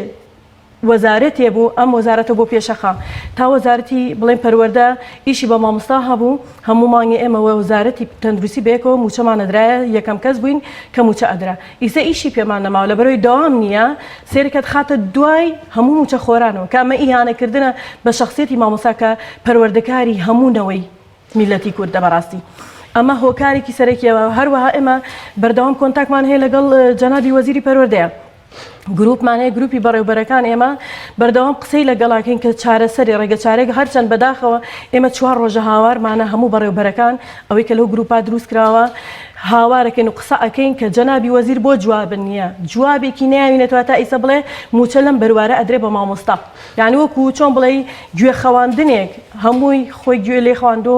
وەزارەتێ بوو ئەم وەزارەتە بۆ پێشەخە تا وەزارەتی بڵێن پەروەردە ئیشی بە مامۆستا هەبوو هەموو مانگی ئێمە وەزارەتی تەندروستی بەیەکەوە موچەمانەدرایە یەکەم کەس بووین کە موچە ئەدرا ئیستا ئیشی پێمان نەماوە لەبەرەوەی دەوام نییە سێرەکەت خاتە دوای هەموو موچەخۆرانەوە کە ئەمە ئیهانەکردنە بە شخصیەتی مامۆستا کە پەروەردەکاری هەموونەوەی میلەتی کوردە بەڕاستی ئەمە هۆکارێکی سەرەکیەوە هەروەها ئێمە بەردەوام کۆنتاکمان هەیە لەگەڵ جەنابی وەزیری پەروەردەیە گروپمان هەیە گروپی بەڕێوبەرەکان ئێمە بەردەوام قسەی لەگەڵاکەین کە چارەسەری ڕێگە چارێک هەرچەند بەداخەوە ئێمە 4 ڕۆژە هاوارمانە هەموو بەڕێوبەرەکان ئەوەی کە لەو گروپا دروست کراوە هاوارەکەین و قسە ئەەکەین کە جەنابی وەزیر بۆ جوابن نییە جوابێکی ناوینێتەوە تا ئیسە بڵێ موچە لەم بەروارە ئەدرێ بە مامۆستا یعنی وەکو چۆن بڵێ گوێخەواندنێک هەمووی خۆی گوێ لێ خواندۆ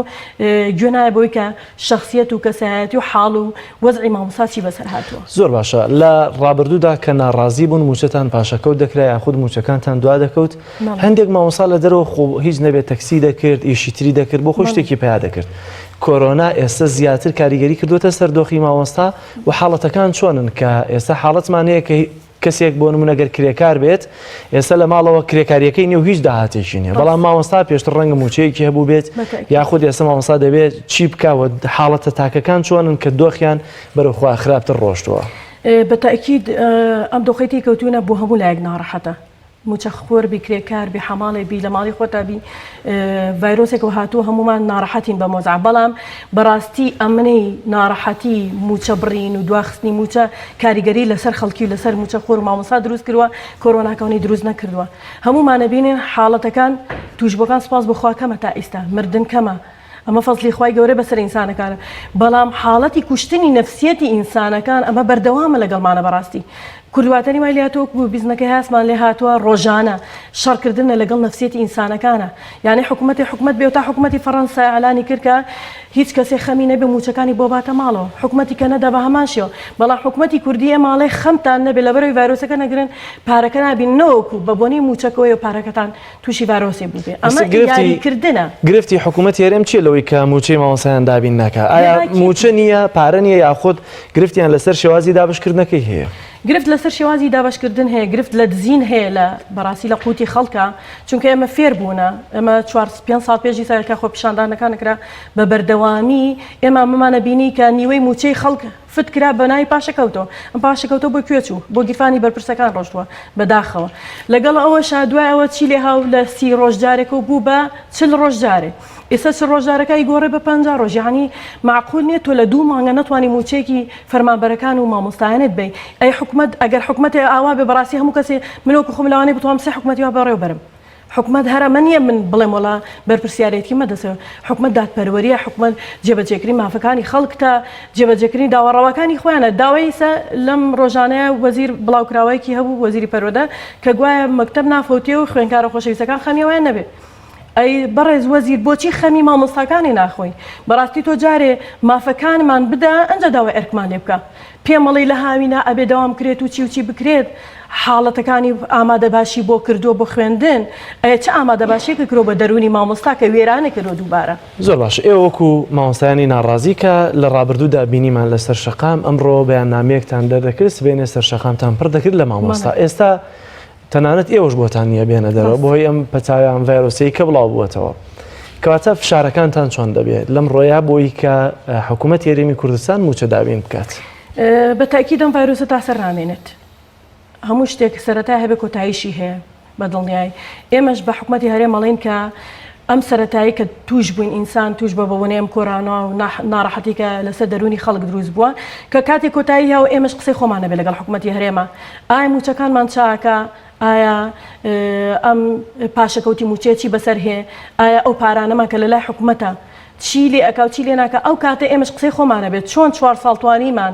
گوێ نایە بۆی کە شخصیەت و کەسایەتی و حاڵ و وەزعی مامۆستا چی بەسەر هاتووە زۆر باشە لە ڕابردوودا کە ناڕازی بوون موچەتان پاشەکەوت دەکرا یاخود موچەکانتان دوا دەکەوت هەندێک مامۆستا لە دەرەوە هیچ نەبێت تەکسی دەکرد ئیشی تری دەکرد بۆ خۆ شتێکی پیا دەکرد کۆرۆنا ئێستا زیاتر کاریگەری کردوتە سەر دۆخی مامۆستا و حاڵەتەکان چۆنن کە ئێستا حاڵەتمان هەیە کە کەسێک بۆ نمونەگەر کرێکار بێت ئێستا لە ماڵەوە کرێکاریەکەی نیە و هیچ داهاتێکی نیە بەڵام مامۆستا پێشتر ڕەنگە موچەیەکی هەبوو بێت یاخود ئێستا مامۆستا دەبێت چی بکەوە حاڵەتە تاکەکان چۆنن کە دۆخیان بەرەوخوا خراپتر ڕۆشتووە بەتەئکید ئەم دۆخەتی کەوتوونە بۆ هەموو لایەک ناڕەحەتە موچەخۆر بی کرێکار بی حەماڵێ بی لە ماڵی خۆتا بی ڤایرۆسێکەوە هاتووە هەمومان ناڕەحەتین بە مۆزع بەڵام بەڕاستی ئەمنەی ناڕەحەتی موچە بڕین و دواخستنی موچە کاریگەری لەسەر خەڵکی و لەسەر موچەخۆر و مامۆستا دروست کردووە کۆرۆناکەونی دروست نەکردووە هەمومانە بینین حاڵەتەکان توشبەکان سپاس بخوا کەمە تا ئێستا مردن کەمە ئەمە فەزلی خوای گەورە بەسەر ئینسانەکانە بەڵام حاڵەتی کوشتنی نەفسیەتی ئینسانەکان ئەمە بەردەوامە لەگەڵمانە بەڕاستی کوردواتەری مای لێ هاتووە بوو بیزنەکەی هاسمان لێ هاتووە ڕۆژانە شەڕکردنە لەگەڵ نەفسیەتی ئینسانەکانە یعنی حکوومەت بێ تا حکوومەتی فەڕەنسا ئەعلانی کرد کە هیچ کەسێک خەمی نەبێ موچەکانی بۆ باتە ماڵەوە حکوومەتی کەنەدا بە هەمان شێوە بەڵام حکوومەتی کوردیە ماڵەی خەمتان نەبێ لەبەرەوەی ڤایرۆسەکە نەگرن پارەکە نابین نەوەکو بە بۆنی موچەکەوەی و پارەکەتان تووشی ڤایرۆسی بوو بێ ئەمە یاریکردنە گرفتی حکوومەتی هەرێم چیە لەوەی کە موچەی مامۆستایان دابین ناکە ئایا موچە نییە پارە نییە یاخود گرفتیان لەسەر شێوازی دابشکردنەکەی هەیە گرفت لەسەر شێوازی دابشکردن هەیە گرفت لە دزین هەیە لە بەڕاستی لە قوتی خەڵکە چونکە ئێمە فێر بوونە ئەمە 4-5 ساڵ پێشی سەرەکە خۆ پیشاندانەکان نکرا بە بەردەوامی ئێمە ممانە بینی کە نیوەی موچەی خەڵک فتکرا بەناوی پاشەکەوتەوە ئەم پاشەکەوتە بۆ کوێ چوو بۆ گیرفانی بەرپرسەکان ڕۆشتووە بەداخەوە لەگەڵ ئەوەشا دوای ئەوە چی لێ هاو لە 30 ڕۆژجارێک و بوو بە 40 ڕۆژجارێ ئێستا 40 ڕۆژجارەکەی گۆڕێ بە 50 ڕۆژ یعنی معقول نییە تۆ لە 2 مانگە نەتوانانی موچێکی فەرمانبەرەکان و مامۆستایانت بی ئەی حکومت ئەگەر حکومەتی ئاوا بێ بەڕاستی هەموو کەسێ منۆکو خۆم لەوانەیە بتوانم سێ حکومەتی وا بەڕێوەبەرم حکومت هەرەمە نییە من بڵێم وڵا بەرپرسیارەتی مەدەسەوە حکومت دادپەروەریە حکومت جێبەجێکردنی مافەکانی خەڵکتە جێبەجێکردنی داوەڕەوەکانی خۆیانە داوای ئێستا لەم ڕۆژانەیە وەزیر بڵاوکراوەیەکی هەبوو وەزیری پەروەدە کە گوایە مەکتەب نافەوتیە و خوێنکارە خۆشەویستەکان خەمیەوەیان نەبێت ئەی بەڕێز وەزیر بۆچی خەمی مامۆستاکانی ناخۆی بەڕاستی تۆ جارێ مافەکانمان بدە ئەنجە داوای ئەرکمان لێ بکە پێمەڵی لە هاوینە ئەبێ دەوام کرێت و چی بکرێت حاڵەتەکانی ئامادە باشی بۆ کردو بۆ خوێندن ئەیە چه ئامادە باشیەکە کرۆ بە دەرونی مامۆستا کە وێرانە کردو دووبارە زۆر باش ئێوە وەکو مامۆستایانی ناڕازی کە لە ڕابردوودا بینیمان لەسەر شەقام ئەمڕۆ بەیاننامەیەکتان دەردەکرد سبێنێ سەر شەقامتان پڕ دەکرد لە مامۆستا ئێستا تەنانەت ئێوەش بۆتان نییە بێنە دەرەوە بۆی ئەم پەتاویان ڤایرۆسەی کە بڵاو بووەتەوە کەواتە فشارەکانتان چۆن دەبێت لەم ڕۆیا بۆی کە حکوومەت یاریمی کوردستان موچە داوین بکات بە تاکید ئەم ڤایرۆسە تا سەرنامێنێت هەموو شتێک سەرەتای هەبێ کۆتاییشی هەیە بە دڵنیایی ئێمەش بە حکوومەتی هەرێم مەڵین کە ئەم سەرەتایی کە توش بووین ئینسان توش بە بەوەنەی ئەم کۆرانەوە و ناڕەحەتی کە لەسەر دەرونی خەڵک دروست بووە کە کاتێک کۆتایی هەوە ئێمەش قسەی خۆمانە بێ لەگەڵ حکوومەتی هەرێمە ئایا موچەکانمان چاکە ئایا ئەم پاشەکەوتی موچێکی بەسەر هەیە ئایا ئەو پارانەمان کە لەلای حکوومەتە چی لێ ئەکا و چی لێ ناکە ئەو کاتە ئێمەش قسەی خۆمانە بێت چۆن 4 ساڵ توانیمان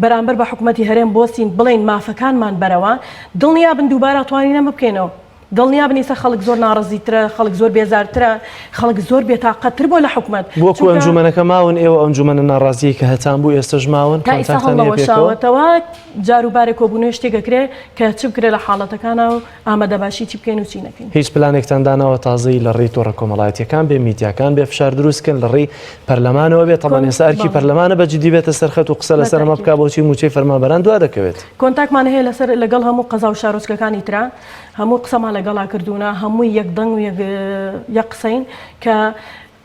بەرامبەر بە حکوومەتی هەرێم بۆستین بڵین مافەکانمان بەرەوە دڵنیا بن دووبارە توانینە بکەینەوە دڵنیا بنیسە خەڵک زۆر ناڕزیترە خەڵک زۆر بێزارترە خەڵک زۆر بێتاقەتتر بۆ لە حکوومەت بۆکو ئەنجومەنەکە ماون ئێوە ئەنجومەنە ناڕازی کە هەتان بوو ئێستش ماون شاوەتەوە جاروبارێک کۆبوونەوە شتێکەکرێ کە چ بکرێ لە حاڵەتەکانە و ئامادە باشی چی بکەین و چی نەکەین هیچ پلانێکتان داناوە تازەی لە ڕێی تۆڕە کۆمەڵایەتیەکان بێ میدیاکان بێ فشار دروستکەن لە ڕێی پەرلەمانەوە بێت تەڵان ێستا ئەرکی پەرلەمانە بەجددی بێتە سەرخەت و قسە لەسەر ئەمە بکا بۆچی موچەی فەرمانبەران دوا دەکەوێت کۆنتاکمان هەیە لەسەر لەگەڵ هەموو قەزا و شارۆچکەکانی ترا هەموو قسەمان لەگەڵا کردوونە هەمووی یەکدەنگ و یەک قسەین کە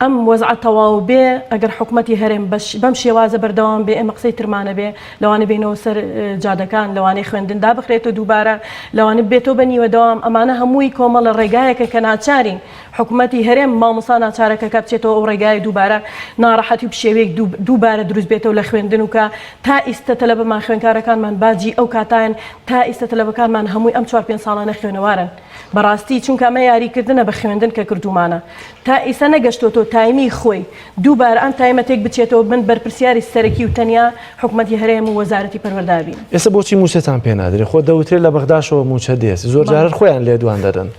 ئەم وەزعە تەواو بێ ئەگەر حکوومەتی هەرێم بەم شێوازە بەردەوام بێ ئێمە قسەی ترمانە بێ لەوانە بینەوە سەر جادەکان لەوانەی خوێندندا بخرێتەوە دووبارە لەوانە بێتەوە بەنیوە دەوام ئەمانە هەمووی کۆمەڵە ڕێگایەکە کە ناچارین حکوومەتی هەرێم مامۆستا ناچارەکە کە بچێتەوە ئەو ڕێگای دووبارە ناڕەحەتی و شێوەیەک دووبارە دروست بێتەوە لە خوێندن و کە تا ئیستە تەلەبەمان خوێنکارەکانمان باجی ئەو کاتایان تا ئیستە تەلەبەکانمان هەمووی ئەم 4-5 ساڵانە خوێنەوارن بەڕاستی چونکە ئەمە یاریکردنە بە خوێندن کە کردومانە تا ئیسە نەگەشتۆتۆ تایمی خۆی دووبارە ئەم تایمەتێک بچێتەوە من بەرپرسیاری سەرەکی و تەنیا حکوومەتی هەرێم و وەزارەتی پەروەردابین ئێستا بۆچی موچەتان پێ نادرێت خۆ دەوترێت لە بەغداشەوە موچە دێت زۆر جارە خۆیان لێ دوان دەدەن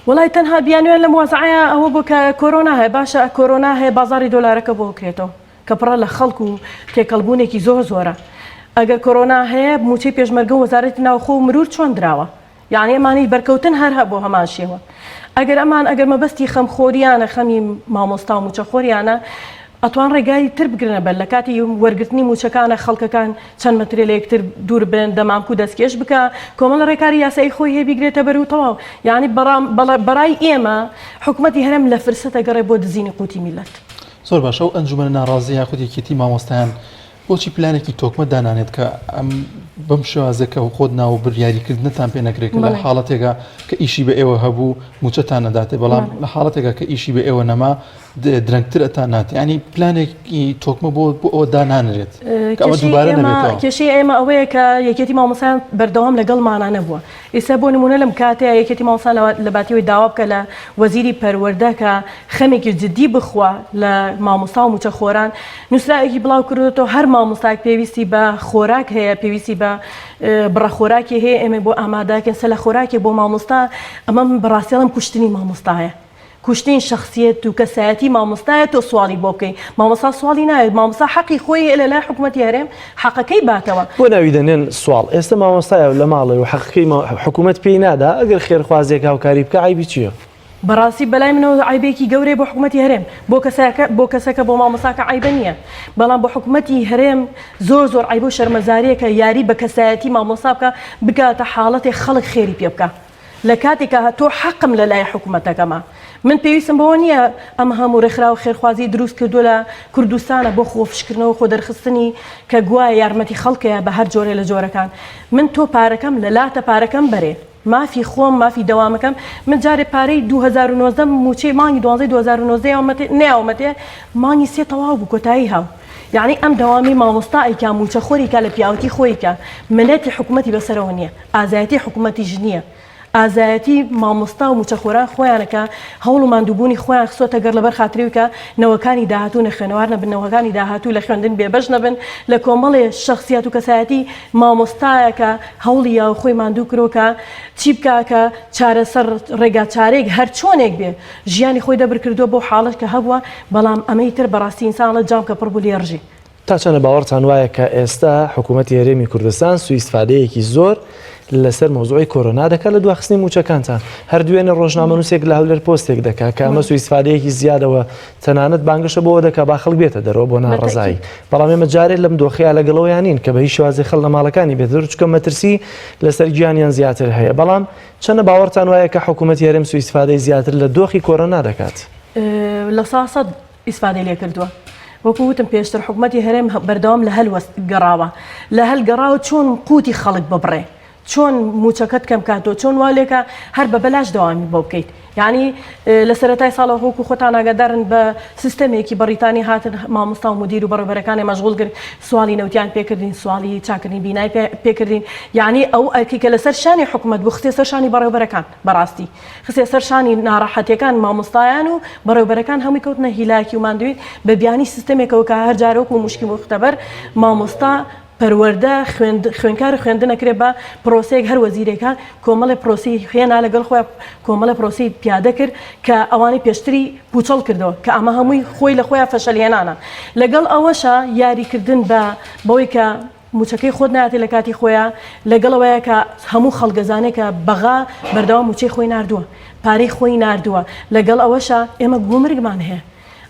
وڵای تەنها بیانوێن لە موازعەیە ئەوە بۆ کە کۆرۆنا هەیە باشە کۆرۆنا هەیە بازاری دۆلارەکە بۆ بکرێتەوە کە پڕە لە خەڵک و تێکەڵبوونێکی زۆرە ئەگەر کۆرۆنا هەیە موچەی پێشمەرگە و وەزارەتی ناوخۆ و مرور چۆن دراوە یعنی ئەمانی بەرکەوتن هەر هەبوو هەمان شێوە ئەگەر مەبەستی خەمخۆریانە خەمی مامۆستا و موچەخۆریانە ئەتوان ڕێگای تر بگرنە بەر لە کاتی وەرگرتنی موچەکانە خەڵکەکان چەند مەترێ لە یەکتر دوور بن دەمامکو دەستکێش بکە کۆمەڵ ڕێکاری یاسایی خۆی هەیە بیگرێتە بەر و تەواو یعنی بەڕای ئێمە حکوومەتی هەرێم لە فرسەتە گەڕێ بۆ دزینی قوتی میلەت زۆر باشە ئەو ئەنجومەنە ناڕازی یاخود یەکێتی مامۆستایان بۆچی پلانێکی تۆکمە دانانێت کە ئەم بەم شێوازەکە و خۆت ناو بریاریکردنتان پێ نەکرێت لە حاڵەتێکە کە ئیشی بە ئێوە هەبوو موچەتان نەداتێ بەڵام لە حاڵەتێکە کە ئیشی بە ئێوە نەما درەنگترەتان ناتی ینی پلانێکی تۆکمە بۆ ئەوە دانانرێت ئەمە دووبارە نەبێتەوە کێشەی ئێمە ئەوەیە کە یەکێتی مامۆستایان بەردەوام لەگەڵمانە نەبووە ئێستا بۆ نمونە لەم کاتەیە یەکێتی مامۆستا لە باتیەوەی داوا بکە لە وەزیری پەروەردە کە خەمێکی جددی بخوا لە مامۆستا و موچەخۆران نووسراوێکی بڵاو کردوێتەوە هەر مامۆستاک پێویستی بە خۆراک هەیە پێویستی بە بڕە خۆراکی هەیە ئێمە بۆ ئامادەکەن سە لە خۆراکی بۆ مامۆستا ئەمە بەڕاستیڵم کوشتنی مامۆستایە کوشتین شخصیت و کەسایەتی مامۆستایە تۆ سوالی بۆ بکەین مامۆستا سوالی ناوێت مامۆستا حەقی خۆی لە لای حکوومەتی هەرێم حەقەکەی باتەوە بۆ ناوی دەنێن سوال ئێستا مامۆستایە لە ماڵی و حەقەکەی حکوومەت پێی نادا ئەگەر خێرخوازێک هاوکاری بکە عیبی چییە؟ بەڕاستی بەلای منەوە عیبێکی گەورەی بۆ حکوومەتی هەرێم بۆ کەسەکە بۆ مامۆستاکە عیبە نییە بەڵام بۆ حکوومەتی هەرێم زۆر عیب و شەرمەزاریەکە یاری بە کەسایەتی مامۆستا بکە بگاتە حاڵەتێک خەڵک خێری پێ بکە لە کاتێکە تۆ حەقم لە لای حکوومەتەکەمە من پێویستم بەوە نییە ئەمە هەموو ڕێکخرا و خێرخوازی دروست کردووە لە کوردستانە بۆ خۆفشکردنەوە خۆ دەرخستنی کە گوایە یارمەتی خەڵکەیە بە هەر جۆرە لە جۆرەکان من تۆ پارەکەم لە لاتە پارەکەم بەرێ مافی خۆم مافی دەوامەکەم من جارێ پارەی 2019 موچەی مانگی 2019 نێومەتێ مانگی سێ تەواو بوو کۆتایی هاو یعنی ئەم دەوامی مامۆستایکە موچە خۆریکە لە پیاوەتی خۆیکە منەتی حکوومەتی بەسەرەوە نییە ئازایەتی حکوومەتی ژنیە ئازایەتی مامۆستا و موچەخۆران خۆیانەکە هەوڵ و ماندووبوونی خۆیان خسۆتە گەر لەبەر خاتریوکە نەوەکانی داهاتوو نەخوێنەوار نەبن نەوەکانی داهاتوو لە خوێندن بێبەش نەبن لە کۆمەڵێ شخصیات و کەسایەتی مامۆستایەکە هەوڵی یا خۆی ماندوو کرۆکە چی بکاکە چارەسەر ڕێگا چارێک هەر چۆنێک بێ ژیانی خۆی دەبر کردووە بۆ حاڵەت کە هەبووە بەڵام ئەمەی تر بەڕاستی ئینسانڵە جام کە پڕ بوو لێڕژی تا چەنە باوەڕتان وایە کە ئێستا حکوومەتی هەرێمی کوردستان سوئیسفادەیەکی زۆر لەسەر مۆزوعی کۆرۆنا دەکات لە دواخستنی موچەکانتان هەر دوێنێ ڕۆژنامەنووسێک لە هەولێر پۆستێک دەکات کە ئەمە سوئیسفادەیەکی زیادەوە تەنانەت بانگشە بەوە دەکات با خەڵک بێتە دەرەوە بۆ ناڕەزایی بەڵام ئێمە جارێ لەم دۆخەیە لەگەڵەوەیان نین کە بە هیچ شێوازی خەڵ لە ماڵەکانی بێتەوە چکە مەترسی لەسەر گیانیان زیاتر هەیە بەڵام چەنە باوەڕتان وایە کە حکوومەتی هەرێم سوئیسفادەی زیاتر لە دۆخی کۆرۆنا دەکات لە ساسەد ئیسفادەی لێ کردووە وەکو وتم پێشتر حکوومەتی هەرێم بەردەوام لە هەلوەست گەڕاوە لە هەلگەڕاوە چۆن قوتی خەڵک ببڕێ چۆن موچەکەت کەم کاتەوە چۆن والێکە هەر بە بەلاش دەوامی بۆ بکەیت یعنی لە سەرەتای ساڵە هۆکو خۆتان ئاگادارن بە سیستەمێکی بەریتانی هاتن مامۆستا و مدیر و بەڕێبەرەکانی مەشغوڵ کرد سوالی نەوتیان پێکردین سوالی چاکردنی بینای پێکردین یعنی ئەو ئەرکی کە لەسەر شانی حکوومەت بوو خستێ سەر شانی بەڕێبەرەکان بەڕاستی خستێ سەر شانی ناڕەحەتیەکان مامۆستایان و بەڕێبەرەکان هەمووی کەوتنە هیلاکی و ماندوویت بە بیانی سیستەمێکەوە کە هەر جارۆک و مشکی مختبەر مامۆستا پەروەردە خوێنکار خوێندنەکرێ بە پرۆسەیەک هەر وەزیرێکە کۆمەڵی پرۆسی هێنا لەگەڵ خۆی کۆمەڵە پرۆسی پیادە کرد کە ئەوانەی پێشتری پوچەڵ کردەوە کە ئەمە هەمووی خۆی لە خۆیان فەشەلێنانە لەگەڵ ئەوەشە یاریکردن بە بەوەی کە موچەکەی خۆت ناتی لە کاتی خۆیان لەگەڵەوەیە کە هەموو خەڵگەزانێکە بەغا بەردەوام موچەی خۆی ناردووە پارەی خۆی ناردووە لەگەڵ ئەوەشە ئێمە گومرگمان هەیە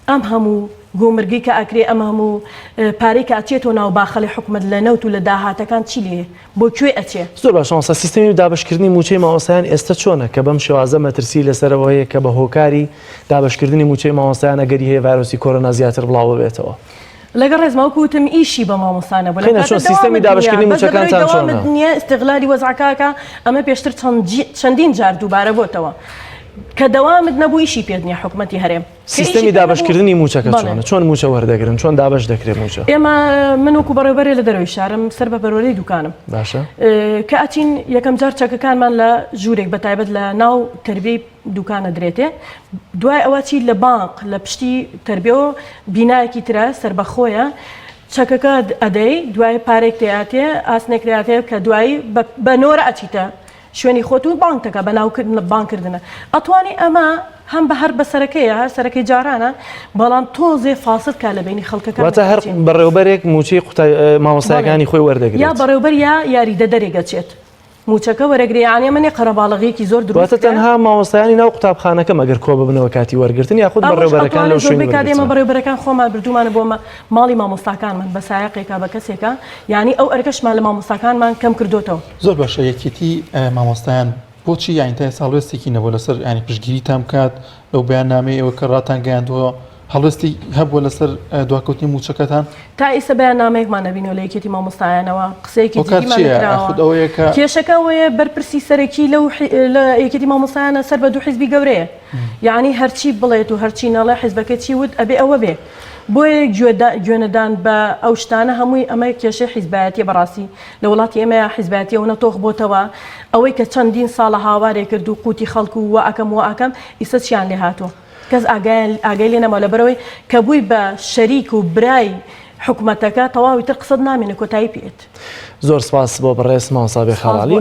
ئەم هەموو گومرگی کە ئەکرێ ئەمە هەموو پارەی کە ئەچێتەوە ناو باخەڵی حکوومەت لە نەوت و لە داهاتەکان چی لێ بۆ کوێ ئەچێ زۆر باشەوەسا سیستەمی دابشکردنی موچەی مامۆستایان ئێستا چۆنە کە بەم شێوازە مەترسی لەسەرەوە هەیە کە بە هۆکاری دابشکردنی موچەی مامۆستایان ئەگەری هەیە ڤایرۆسی کۆرۆنا زیاتر بڵاو بێتەوە لەگەڵ ڕێزماوەکو وتم ئیشی بە مامۆستانە بوو چۆن سیستەمی دابشکردنی موچەکانتان چۆنە نیە استیغلالی وەزعکاکە ئەمە پێشتر چەندین جار دووبارە بۆتەوە کە دەوامت نەبوو ئیشی پێدنیە حکوومەتی هەرێم سیستەمی دابشکردنی موچەکە چۆنە چۆن موچە وەردەگرن چۆن دابش دەکرێت موچە ئێمە من وەکو بەڕێوەبەرێ لە دەرەوەی شارم سەر بە بەرۆرەی دوکانم باشە کە ئەچین یەکەم جار چەکەکانمان لە ژوورێک بەتایبەت لە ناو تەربیەی دوکانە درێتێ دوای ئەوە چی لە بانک لە پشتی تەربیەوە بینایەکی ترە سەربەخۆیە چەکەکە ئەدەی دوای پارێک تێاتێ ئاسنێک تێاتێ کە دوایی بە نۆرە ئەچیتە شوێنی خۆت و بانکەکە بەناوکردن لە بانکردنە ئەتوانی ئەمە هەم بە هەر بەسەرەکەیە هەر سەرەکەی جارانە بەڵام تۆزێ فاسد کا لە بینی خەڵکەکە واتە هەر بەڕێوەبەرێک موچەی مامۆستایەکانی خۆی وەردەگرێت یا بەڕێوەبەر یا یاریدە دەرێگەچێت موچەکە وەرەگریانە منێ قەرەباڵغێکی زۆر دروست تەنها مامۆستایانی ناو قوتابخانەکە مەگەر کۆ ببنەوە کاتی وەرگرتن یاخود بەڕێوەبەرەکان لەو شوێنی کاتێمە بەڕێوەبەرەکان خۆمان بردومانە بۆ ماڵی مامۆستاکانمان بە سایقێکا بە کەسێکە یعنی ئەو ئەرکەشمان لە مامۆستاکانمان کەم کردوتەوە زۆر باشە یەکێتی مامۆستایان بۆچی یاینتای ساڵوێستێکی نەبوو لەسەر ینی پشتگیری تام کات لەو بەیاننامەی ئەوە کە ڕاتان گەیاندووە هەڵوێستی هەبووە لەسەر دواکەوتنی موچەکەتان تا ئێستا بەیاننامەیەکمان نەبینەوە لە یەکێتی مامۆستایانەوە قسەیەکی کێشەکەوەیە بەرپرسی سەرەکی لە یەکێتی مامۆستایانە سەر بە دوو حیزبی گەورەیە یعنی هەرچی بڵێت و هەرچی نەڵێ حیزبەکە چی وت ئەبێ ئەوە بێ بۆیە گوێنەدان بە ئەو شتانە هەمووی ئەمە کێشەی حیزبایەتی بەڕاستی لە وڵاتی ئێمە حیزبایەتیەوە نەتۆخ بۆتەوە ئەوەی کە چەندین ساڵە هاوارێ کرد و قوتی خەڵکو و ئەکەم ئیسە چیان لێ هاتووە کەس ئاگای لێ نەما لەبەرەوەی کە بووی بە شەریک و برای حکوومەتەکە تەواوی تر قسەت نامێنە کۆتایی پێێت زۆر سپاس بۆ بەڕێز مامۆستا بێخەڵالی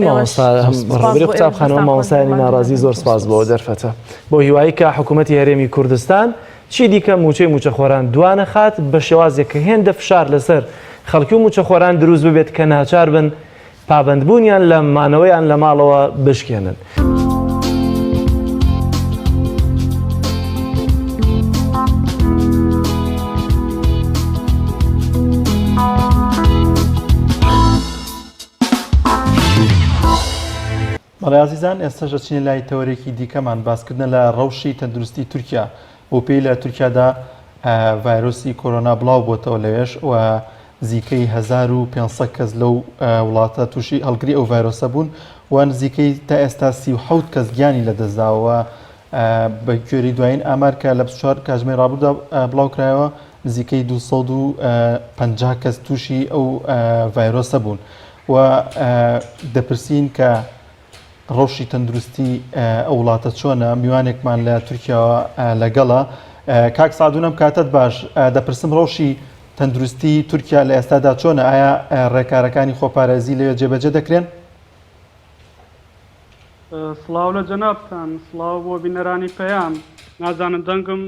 ڕێبەری قوتابخانەوە مامۆستایانی ناڕازی زۆر سپاس بۆ دەرفەتە بۆ هیوایی کە حکوومەتی هەرێمی کوردستان چی دیکە موچەی موچەخۆران دوانە خات بە شێوازێک کە هێندە فشار لەسەر خەڵکی و موچەخۆران دروست ببێت کە ناچار بن پابەندبوونیان لە مانەوەیان لە ماڵەوە بشکێنن. بەڵێ عزیزان ئێستا دەچینە لای تەوەرێکی دیکەمان باسکردنە لە ڕەوشی تەندروستی تورکیا بۆ پێی لە تورکیادا ڤایرۆسی کۆرۆنا بڵاو بۆتەوە لەوێش و نزیکەی 1500 کەس لەو وڵاتە تووشی هەڵگری ئەو ڤایرۆسە بوون و نزیکەی تا ئێستا 37 کەس گیانی لەدەستداوە بە گوێری دوایین ئامارکە لە 24 کاتژمێر ڕابردوودا بڵاوکرایەوە نزیکەی 250 کەس تووشی ئەو ڤایرۆسە بوون و دەپرسین کە ڕەوشی تەندروستی ئەو وڵاتە چۆنە میوانێکمان لە تورکیاوە لەگەڵە کاک سعدونەم کاتت باش دەپرسم ڕەوشی تەندروستی تورکیا لە ئێستادا چۆنە ئایا ڕێکارەکانی خۆپارێزی لەوێ جێبەجێ دەکرێن؟ سڵاو لە جەنابتان سڵاو بۆ بینەرانی پەیام نازانم دەنگم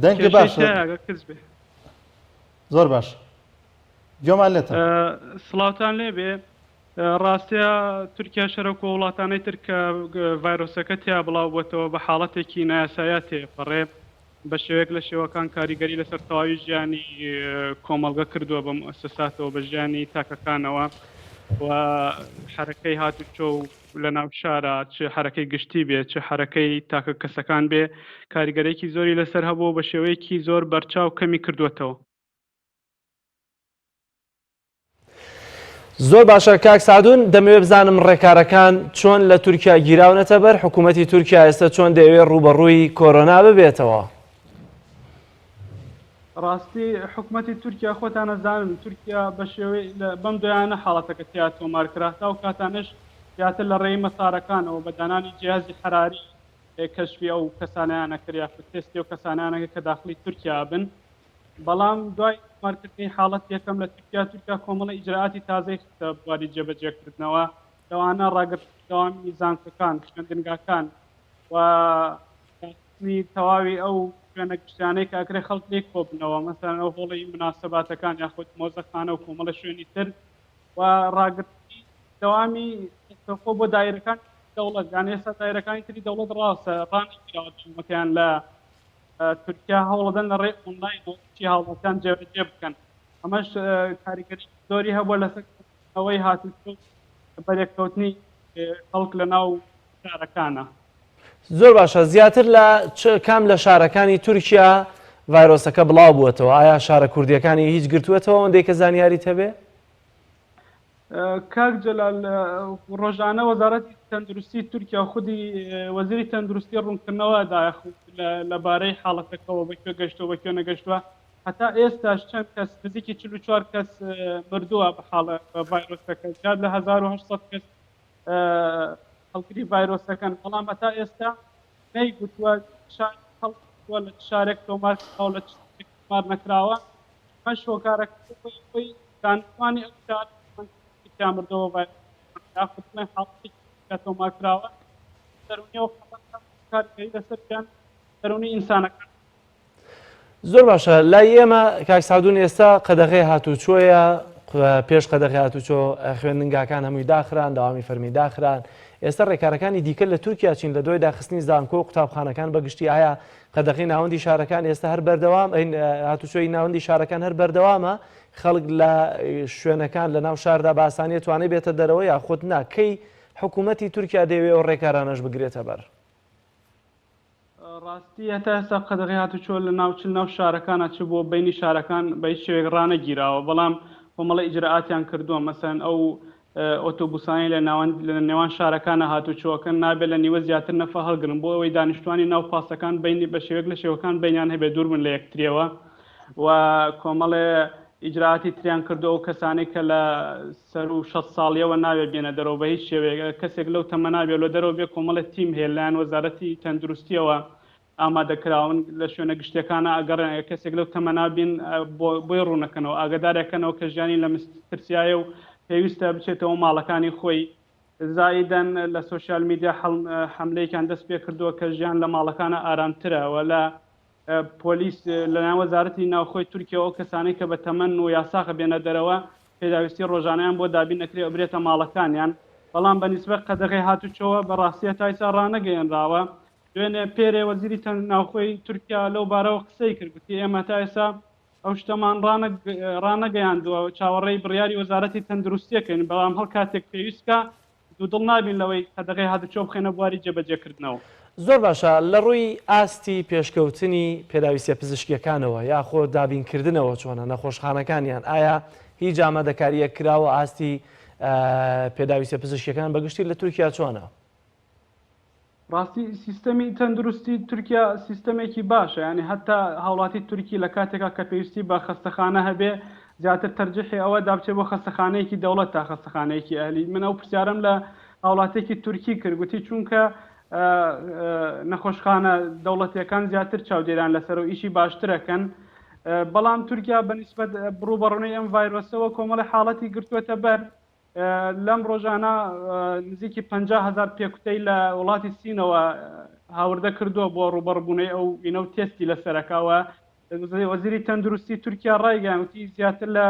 دەنگە باش کەس بێ زۆر باش گوێمان لێتە سڵاوتان لێبێ ڕاستەیە تورکیا شەرەکە وڵاتانەی تر کە ڤایرۆسەکە تیا بڵاو بۆتەوە بە حاڵەتێکی نایاسایە تێپەڕێ بە شێوەیەک لە شێوەکان کاریگەری لەسەر تەواوی ژیانی کۆمەڵگە کردووە بە مؤسساتەوە بە ژیانی تاکەکانەوە و حرەکەی هاتوچۆ و لە ناو شارە چ حرەکەی گشتی بێ چه حرەکەی تاکە کەسەکان بێ کاریگەرێکی زۆری لەسەر هەبوو بە شێوەیەکی زۆر بەرچاو کەمی کردوێتەوە. زۆر باشە کاک سعدون دەمەوێت بزانم ڕێکارەکان چۆن لە تورکیا گیراونەتە بەر حکوومەتی تورکیا ئێستا چۆن دەیەوێت ڕوبەڕووی کۆرۆنا ببێتەوە؟ ڕاستی حکوومەتی تورکیا خۆتان نەزانن تورکیا بە شێوەی بەم دویانە حاڵەتەکە تیا تۆمارکراتا و کاتانش زیاتر لە ڕێی مەسارەکانەوە بە دانانی جیازی حراری کەشفی ئەو کەسانیانە کریا تێستی و کەسانیانەکە کە داخلی تورکیا بن بەڵام دوای مارکردنی حاڵەت یەکەم لە تورکیا کۆمەڵە ئیجراعاتی تازەی بواری جێبەجێکردنەوە لەوانە ڕاگررتەوە میزانکەکان خوێندنگاکان و تەواوی ئەو شوێنە گشتیانەی کە ئەکرێ خەڵک لێک کۆبنەوە مەسەڵەن ئەو هۆڵی مناسەباتەکان یاخود مۆزەخانە و کۆمەڵە شوێنی تر و ڕاگررتی دەوامی خۆ بۆ دایرەکان دەوڵەت یان ئێستا دایرەکانی تری دەوڵەت ڕاستە ڕانیکراوەتیان لە تورکیا هەوڵەدەن لە ڕێ ئۆنلاینەوەی هاوڵەتیان جێبەجێ بکەن ئەمەش کاریگەری زۆری هەبووە لەسەرەوەی هاتوچۆ بەرێککەوتنی خەڵک لە ناو شارەکانە. زۆر باشە زیاتر لە کام لە شارەکانی تورکیا ڤایرۆسەکە بڵاو بووەتەوە ئایا شارە کوردیەکانی هیچ گرتووەتەوە ئەوەندەی کە زانیاری تەبێ؟ کاک جەلال ڕۆژانە وەزارەتی تەندروستی تورکیا خودی وەزیری تەندروستی ڕوونکردنەوەدا لەبارەی حاڵەتەکەەوە بەکوێ گەشتەوە بەکوێ نەگەشتووە هەتا ئێستاش چەند کەس نزیکی 44 کەس مردووە بە حاڵە ڤایرۆسەکە زیاد لە 1800 کەس هەڵگری ڤایرۆسەکەن بەڵام هەتا ئێستا نەیگوتووە لە شارێک تۆمار لە تۆمار نەکراوە مەش هۆکارەکەی دانوانی ئەو شار مردەوە تۆمارکراوە دەرونیەوە کارگەری لەسەر دەرونی ئینسانەکان. زۆر باشە لای ئێمە کاک سعدون ئێستا قەدەغی هاتوچۆیە پێش قەدەغی هاتوچۆ خوێندنگاکان هەمووی داخران داوامی فەرمی داخران ئێستا ڕێکارەکانی دیکە لە تورکیا چین لە دوای داخستنی زانکۆ و قوتابخانەکان بەگشتی ئایا قەدەغی ناوەندی شارەکان ئێستا هەر بەردەوام هاتوچۆی ناوەندی شارەکان هەر بەردەوامە خەڵک لە شوێنەکان لە ناو شاردا باسانیە توانێت بێتە دەرەوە یا خۆت ناکەی حکوومەتی تورکیا دەوێت و ڕێکارانەش بگرێتە بەر؟ ڕاستی هەتا ئێستا قەدەغی هاتوچۆ لە ناو شارەکانە چ بۆ بینی شارەکان بە هیچ شێوێک ڕانەگیراوە بەڵام کۆمەڵە ئیجراعاتیان کردووە مەسەن ئەو ئۆتۆبوسانی لە نێوان شارەکانە هاتوچۆکەن نابێت لە نیوە زیاتر نەفە هەڵگرن بۆ ئەوەی دانیشتوانی ناو پاسەکان بینی بە شێوەیەک لە شێوەکان بینیان هەبێت دوور بن لە یەکتریەوە و کۆمەڵێ ئیجراعاتی تریان کردو ئەو کەسانی کە لە سەر و 6 ساڵیەوە ناوێت بێنە دەرەوە بە هیچ شێوەیە کەسێک لەو تەمە نابێت لە دەرەوە بێ کۆمەڵە تیم هەیە لایەن وەزارەتی تەندروستیەوە ئامادەکراون لە شوێنە گشتەکانە ئەگەڕێن کەسێک لەو تەمە نابین بۆی ڕوونەکەنەوە ئاگدارێکەکەنەوە کە ژیانی لە مسترسایە و پێویستە بچێتەوە ماڵەکانی خۆی زایدەن لە سوۆسیال میدیا حملەیەکیان دەست پێ کردووە کە ژیان لە ماڵەکانە ئارامترەوە لە پۆلیس لە ناو وەزارەتی ناوخۆی تورکیا ئەو کەسانی کە بە تەمەن و یاساخە بێنە دەرەوە پێداویستی ڕۆژانەیان بۆ دابین نەکرێ ئەبرێتە ماڵەکانیان بەڵام بەنسبەت قەدەغی هاتوچۆوە بەڕاستیە تایسا ڕانەگەیەنراوە دوێنێ پێرێ وەزیری ناوخۆی تورکیا لەو بارەوە قسەی کردوتی ئێمە تا ئێستا ئەو شتەمان ڕانەگەیاندووە چاوەڕێی بڕیاری وەزارەتی تەندروستیەکەین بەڵام هەڵ کاتێک پێویستکە دوودڵ نابین لەوەی قەدەغی هاتوچۆ بخێنە بواری جێبەجێکردنەوە. زۆر باشە لە ڕووی ئاستی پێشکەوتنی پێداویستە پزیشکیەکانەوە یاخۆ دابینکردنەوە چۆنە نەخۆشخانەکانیان ئایا هیچ ئامادەکاریە کراوە ئاستی پێداویستە پزیشکیەکان بەگشتی لە تورکیا چۆنە؟ ڕاستی سیستەمی تەندروستی تورکیا سیستەمێکی باشە، ینی هەتا هاوڵاتی تورکی لە کاتێکا کە پێویستی بە خەستەخانە هەبێ زیاتر تەرجیحی ئەوە دابچێت بۆ خەستەخانەیەکی دەوڵەت تا خەستەخانەیەکی ئەهلی. من ئەو پرسیارم لە هاوڵاتێکی تورکی کرد، گوتی چونکە نەخۆشخانە دەوڵەتیەکان زیاتر چاودێران لەسەر و ئیشی باشترەکەن، بەڵام تورکیا بەنسبەت بڕوبەڕوونەی ئەم ڤایرۆسەوە کۆمەڵی حاڵەتی گرتووەتە بەر. لەم ڕۆژانە نزیکی 50,000 پێکوتەی لە وڵاتی سینەوە هاوردە کردووە بۆ ڕوبەڕبوونەی ئەو ئینە و تێستی لەسەرەکەوە. وەزیری تەندروستی تورکیا ڕایگەیانوتی زیاتر لە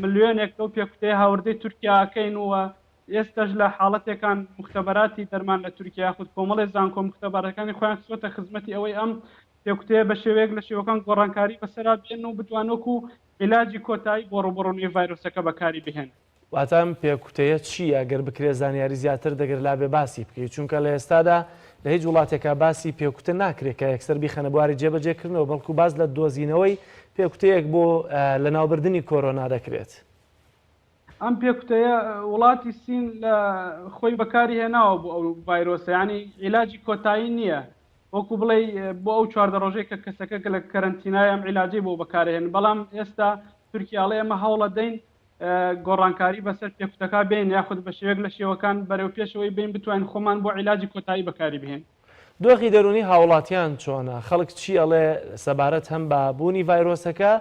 ملیۆنێک ئەو پێکوتەی هاوردەی تورکیاکەین وە ئێستاش لە حاڵەتێکان مختبەراتی دەرمان لە تورکیا خود کۆمەڵی زانکۆ مختبەرەکانی خۆیان سوۆتە خزمەتی ئەوەی ئەم پێکوتەیە بە شێوەیەک لە شێوەکان گۆڕانکاری بەسەرا بێن و بتوانۆکو عیلاجی کۆتایی بۆ ڕوبەڕوونی ڤایرۆسەکە بەکاری بهێن. واتام پێکوتەیە چییە گەر بکرێ زانیاری زیاتر دەگەر لا بێ باسی بکەیت چونکە لە ئێستادا لە هیچ وڵاتێکا باسی پێکوتە ناکرێت کە یەکسەر بیخەنە بواری جێبەجێکردنەوە بەڵکو باز لە دۆزینەوەی پێکوتەیەک بۆ لە ناوبردننی کۆرۆنا دەکرێت. ئەم پێکوتەیە وڵاتی سین لە خۆی بەکاری هێناوە بۆ ئەو ڤایرۆسە، ینی عیلاجی کۆتایی نییە وەکو بڵێ بۆ ئەو 4 ڕۆژەی کە کەسەکە لە کەرەنتینای ئەم عیلاجی بۆ بەکارهێن. بەڵام ئێستا تورکیاڵێ ئەمە هەوڵە دەین گۆڕانکاری بەسەر پێکوتەکە بین یاخود بە شێوەیەک لە شێوەکان بەرەو پێشەوەی بین بتوانین خۆمان بۆ عیلاجی کۆتایی بەکاری بهێن. دۆخی دەرونی هاوڵاتیان چۆنە؟ خەڵک چی ئەڵێ سەبارەت هەم بە بوونی ڤایرۆسەکە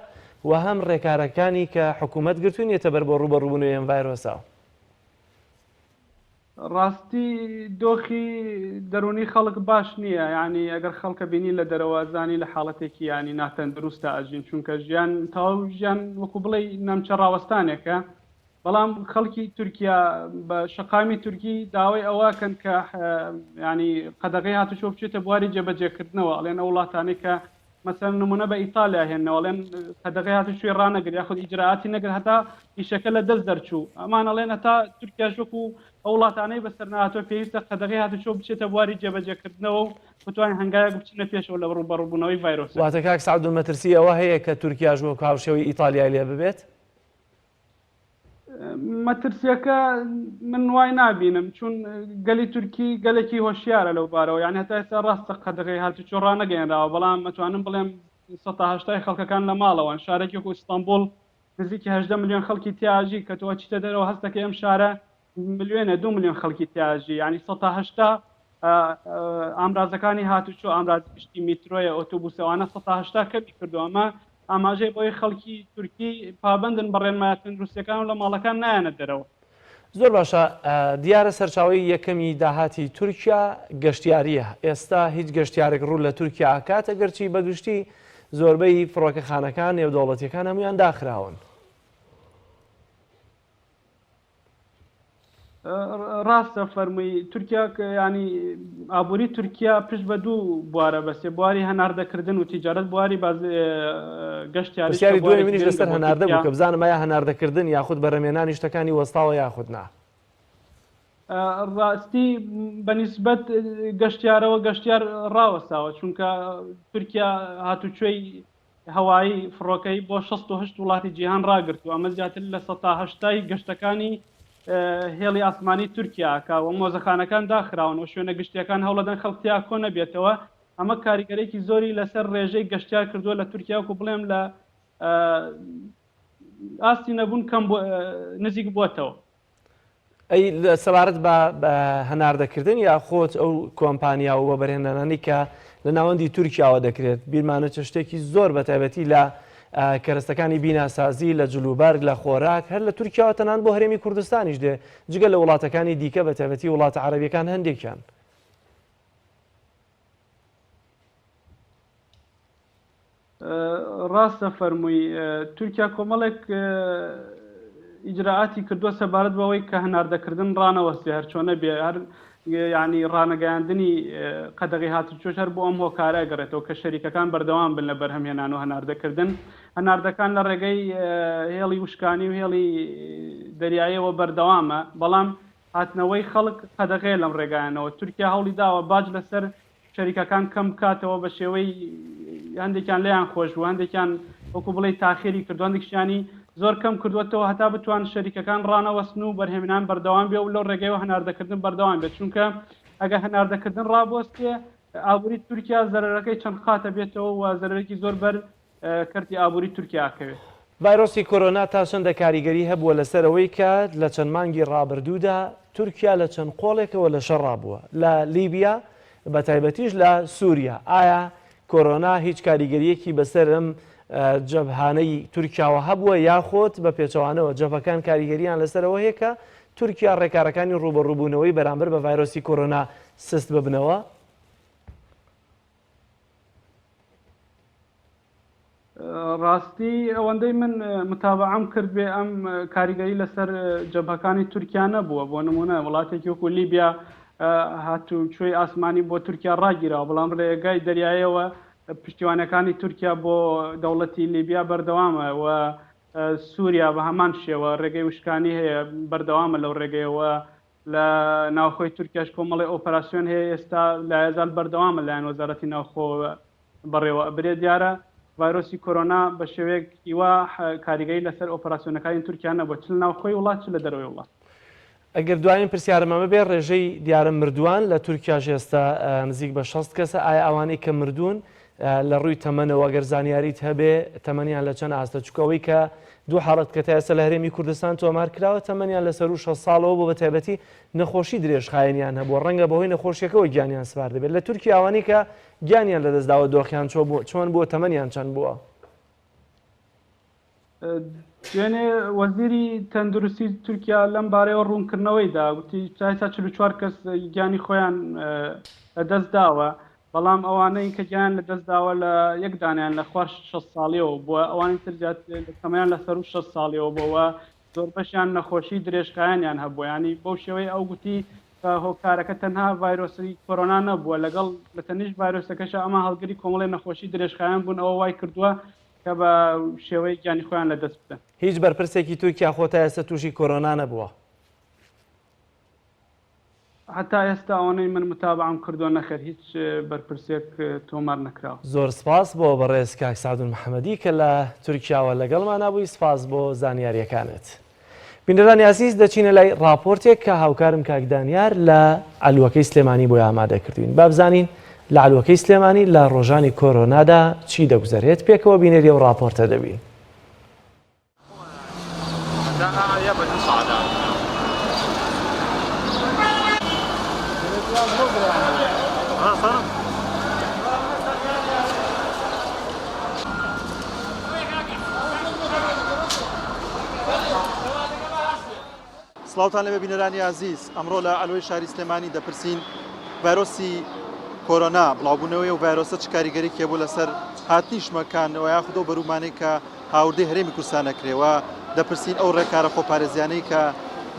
و هەم ڕێکارەکانی کە حکوومەت گرتوونیێتە بەر بۆ ڕوبەڕووبوونەوەی ئەم ڤایرۆسە؟ ڕاستی دۆخی دەرونی خەڵک باش نییە، ینی ئەگەر خەڵکە بینی لە دەرەوە زانی لە حاڵەتێکی ینی ناتەندروستە ئەژین، چونکە ژیان تەواو ژیان وەکو بڵێ نەمچە ڕاوەستانێکە. بەڵام خەڵکی تورکیا بە شەقامی تورکی داوای ئەوەکەن کە ینی قەدەغی هاتوچۆ بچێتە بواری جێبەجێکردنەوە. ئەڵێن ئەو وڵاتانەی کە مەسەن نمونە بە ئیتالیا هێنەوە، ئەڵێن قەدەغی هاتوچۆی ڕانەگرت یاخود ئیجراعاتی نەگرت هەتا ئیشەکە لە دەست دەرچوو. ئەمان ئەڵێن هەتا تورکیا وەکو ئەو وڵاتانەی بەسەر نهاتوە پێویستە قەدەغی هاتوچۆ بچێتە بواری جێبەجێکردنەوە و بتوانین هەنگایەک بچینە پێشەوە لە ڕوبەڕووبوونەوەی ڤایرۆس. واتە کاک سعود مەترسی ئەوە هەیە کە تورکیاش وەکو هاوشێوەی ئیتالیای لێ ببێت؟ مەترسیەکە من وای نابینم، چون گەلی تورکی گەلێکی هۆشیارە لەو بارەوە، یعنی هەتا ئێستا ڕاستە قەدەغی هاتوچۆ ڕانەگەێنراوە، بەڵام مەتوانم بڵێم 180 خەڵکەکان لە ماڵەوەن. شارێکی وەکو ئیستانبوڵ نزیکی 18 ملیۆن خەڵکی تیاژی کە تۆ چیتە دەرەوە هەستەکە ئەم شارە ملیۆنە 2 ملیۆن خەڵکی تیاژی، یعنی 180 ئامرازەکانی هاتوچۆ ئامرازی گشتی میترۆیە ئۆتۆبوسەوانە 180 کەمی کردو. ئەمە ئاماژەی بۆی خەڵکی تورکی پابندن بە ڕێنمایە تەندروستیەکان و لە ماڵەکان نایەنە دەرەوە. زۆر باشە. دیارە سەرچاوی یەکەمی داهاتی تورکیا گەشتیاریە. ئێستا هیچ گەشتیارێک ڕوو لە تورکیا ئاکاتە گەرچی بەگشتی زۆربەی فڕۆکەخانەکان نێودەوڵەتیەکان هەمویان داخراون. ڕاستە فەرمووی تورکیا ینی ئابووری تورکیا پشت بە 2 بوارە بەسێ بواری هەناردەکردن و تیجارەت بواری گەشتیاری دوای منیش لەسەر هەناردە بوو کە بزانم ئایا هەناردەکردن یاخود بەرەمێنانی شتەکانی وەستاوە یاخود نا. ڕاستی بەنسبەت گەشتیارەوە گەشتیار ڕاوەستاوە، چونکە تورکیا هاتوچۆی هەوایی فڕۆکەی بۆ 68 وڵاتی جیهان ڕاگرت و ئەمە زیاتر لە 180 گەشتەکانی هێڵی ئاسمانی تورکیاکە و مۆزەخانەکان داخراون و شوێنە گشتیەکان هەوڵەدەن خەڵکتیا کۆ نەبێتەوە. ئەمە کاریگەرێکی زۆری لەسەر ڕێژەی گەشتیار کردووە لە تورکیا و بڵێم لە ئاستی نەبوون کەم نزیک بووەتەوە. ئەی لە سەبارەت بە هەناردەکردن یا خۆت ئەو کۆمپانیا و وەبەرهێنانانی کە لە ناوەندی تورکیاوە دەکرێت بیرمانە چ شتێکی زۆر بە تایبەتی لە کەرەستەکانی بیناسازی لە جلوبەرگ لە خۆراک هەر لە تورکیاوە تەنان بۆ هەرێمی کوردستانیش دێ جگە لە وڵاتەکانی دیکە بە تایبەتی وڵاتە عەرەبیەکان هەندێکیان. ڕاستە فەرمووی تورکیا کۆمەڵێک ئیجراعاتی کردووە سەبارەت بەوەی کە هەناردەکردن ڕانەوەستی هەر چۆنە بێ هەر ینی ڕانەگەیاندنی قەدەغی هاتوچۆش هەر بۆ ئەم هۆکارە گەڕێتەوە کە شەریکەکان بەردەوام بن لە بەرهەمهێنان و هەناردەکردن. هەناردەکان لە ڕێگەی هێڵی وشکانی و هێڵی دەریایەوە بەردەوامە، بەڵام هاتنەوەی خەڵک قەدەغێ لەم ڕێگایانەوە تورکیا هەوڵی داوە باج لەسەر شەریکەکان کەم بکاتەوە بە شێوەی هەندێکیان لێیان خۆش بوو هەندێکیان وەکو بڵێ تاخیری کردو هەندێکیانی زۆر کەم کردوێتەوە هەتا بتوان شەریکەکان ڕانەوەستن و بەرهێمنان بەردەوام بێ و لەو ڕێگەیەوە هەناردەکردن بەردەوام بێت چونکە ئەگە هەناردەکردن ڕابۆستێ ئابووری تورکیا زەرەرەکەی چەند خاتە بێتەوە و زەرەرێکی زۆر بەر کەرتی ئابووری تورکیاکەوێت. ڤایرۆسی کۆرۆنا تا چەندە کاریگەری هەبووە لەسەرەوەی کە لە چەند مانگی ڕابردوودا تورکیا لە چەند قۆڵێکەوە لە شەڕ ڕابووە لە لیبیا بە تایبەتیش لە سووریا. ئایا کۆرۆنا هیچ کاریگەریەکی بەسەر ئەم جەبهانەی تورکیاوە هەبووە یاخۆت بە پێچەوانەوە جەبهەکان کاریگەریان لەسەرەوە هەیە کە تورکیا ڕێکارەکانی ڕوبەڕووبوونەوەی بەرامبەر بە ڤایرۆسی کۆرۆنا سست ببنەوە؟ ڕاستی ئەوەندەی من متابعەم کرد بێ ئەم کاریگەری لەسەر جەبهەکانی تورکیا نەبووە بۆ نمونە وڵاتێکی وەکو لیبیا هاتوو کوێی ئاسمانی بۆ تورکیا ڕاگیرەوە بەڵام ڕێگای دەریایەوە پشتیوانەکانی تورکیا بۆ دەوڵەتی لیبیا بەردەوامە و سووریا بە هەمان شێوە ڕێگەی وشکانی هەیە بەردەوامە لەو ڕێگەیەوە لە ناوخۆی تورکیاش کۆمەڵی ئۆپەراسیۆن هەیە ئێستا لە هێزار بەردەوامە لایەن وەزارەتی ناوخۆ بەڕێوە ئەبرێ دیارە ڤایرۆسی کۆرۆنا بە شێوەیەک هیوا کاریگەری لەسەر ئۆپەراسیۆنەکانی تورکیا نەبووە چ لە ناوخۆی وڵات چ لە دەرەوەی وڵات. ئەگەر دوایین پرسیارمەمە بێ ڕێژەی دیارە مردووان لە تورکیاش ئێستا نزیک بە 60 کەسە ئایا ئەوانەی کە مردوون لە ڕووی تەمەنەوە ئەگەر زانیاریت هەبێ تەمەنیان لە چەند ئاستە چکەوەی کە دوو حاڵەت کە تا ئێستا لە هەرێمی کوردستان تۆمار کراوە تەمەنیان لەسەر و 6 ساڵەوە بۆ بە تایبەتی نەخۆشی درێژخایەنیان هەبووە ڕەنگە بەهۆی نەخۆشیەکەەوە گیانیان سوار دەبێت لە تورکی ئەوانەی کە گیانیان لەدەستداوە دۆخیان چۆن بووە تەمەنیان چەند بووە؟ دوێنێ وەزیری تەندروستی تورکیا لەم بارەیەوە ڕوونکردنەوەیدا وتی چایسا 44 کەس گیانی خۆیان لەدەست داوە بەڵام ئەوانەی کە گیان لەدەست داوە لە یەک دانیان لە خوار 6 ساڵیەوە بووە ئەوانی ترجات تەمەیان لەسەر و 6 ساڵیەوە بووە زۆر بەشیان نەخۆشی درێژخایەنیان هەبووە ینی بەو شێوەی ئەو گوتی هۆکارەکە تەنها ڤایرۆسی کۆرۆنا نەبووە لەگەڵ لە تەنیش ڤایرۆسەکەشە ئەمە هەڵگری کۆمەڵی نەخۆشی درێژخایەن بوون ئەوە وای کردووە کە بە شێوەی گیانی خۆیان لەدەست بدەن. هیچ بەرپرسێکی تورکیا خۆتا ئێستا تووشی کۆرۆنا نەبووە؟ هەتا ئێستا ئەوەی من متابعەم کردووە نەخێر هیچ بەرپرسێک تۆمار نەکراوە. زۆر سپاس بۆ بەڕێز کاک سعدون محەممەدی کە لە تورکیاوە لەگەڵمان نبووی سپاس بۆ زانیاریەکانت. بینەرانی عزیز دەچینە لای راپۆرتێک کە هاوکارم کاک دانیار لە ئەلوەکەی سلێمانی بۆی ئامادە کردوین با بزانین لە ئەلوەکەی سلێمانی لە ڕۆژانی کۆرۆنادا چی دەگوزارێت پێکەوە بینێری و راپۆرتە دەبین. سڵاوتان لەبێ بینەرانی عزیز ئەمڕۆ لە ئەلوەی شاری سلێمانی دەپرسین ڤایرۆسی کۆرۆنا بڵاوبوونەوەی و ڤایرۆسە چ کاریگەریەکی هەبوو لەسەر هاتنی ژمەکانەوە یاخودۆ بەرومانەی کە هاوردەی هەرێمی کوردستان نەکرێەوە دەپرسین ئەو ڕێکارە خۆپارێزیانەی کە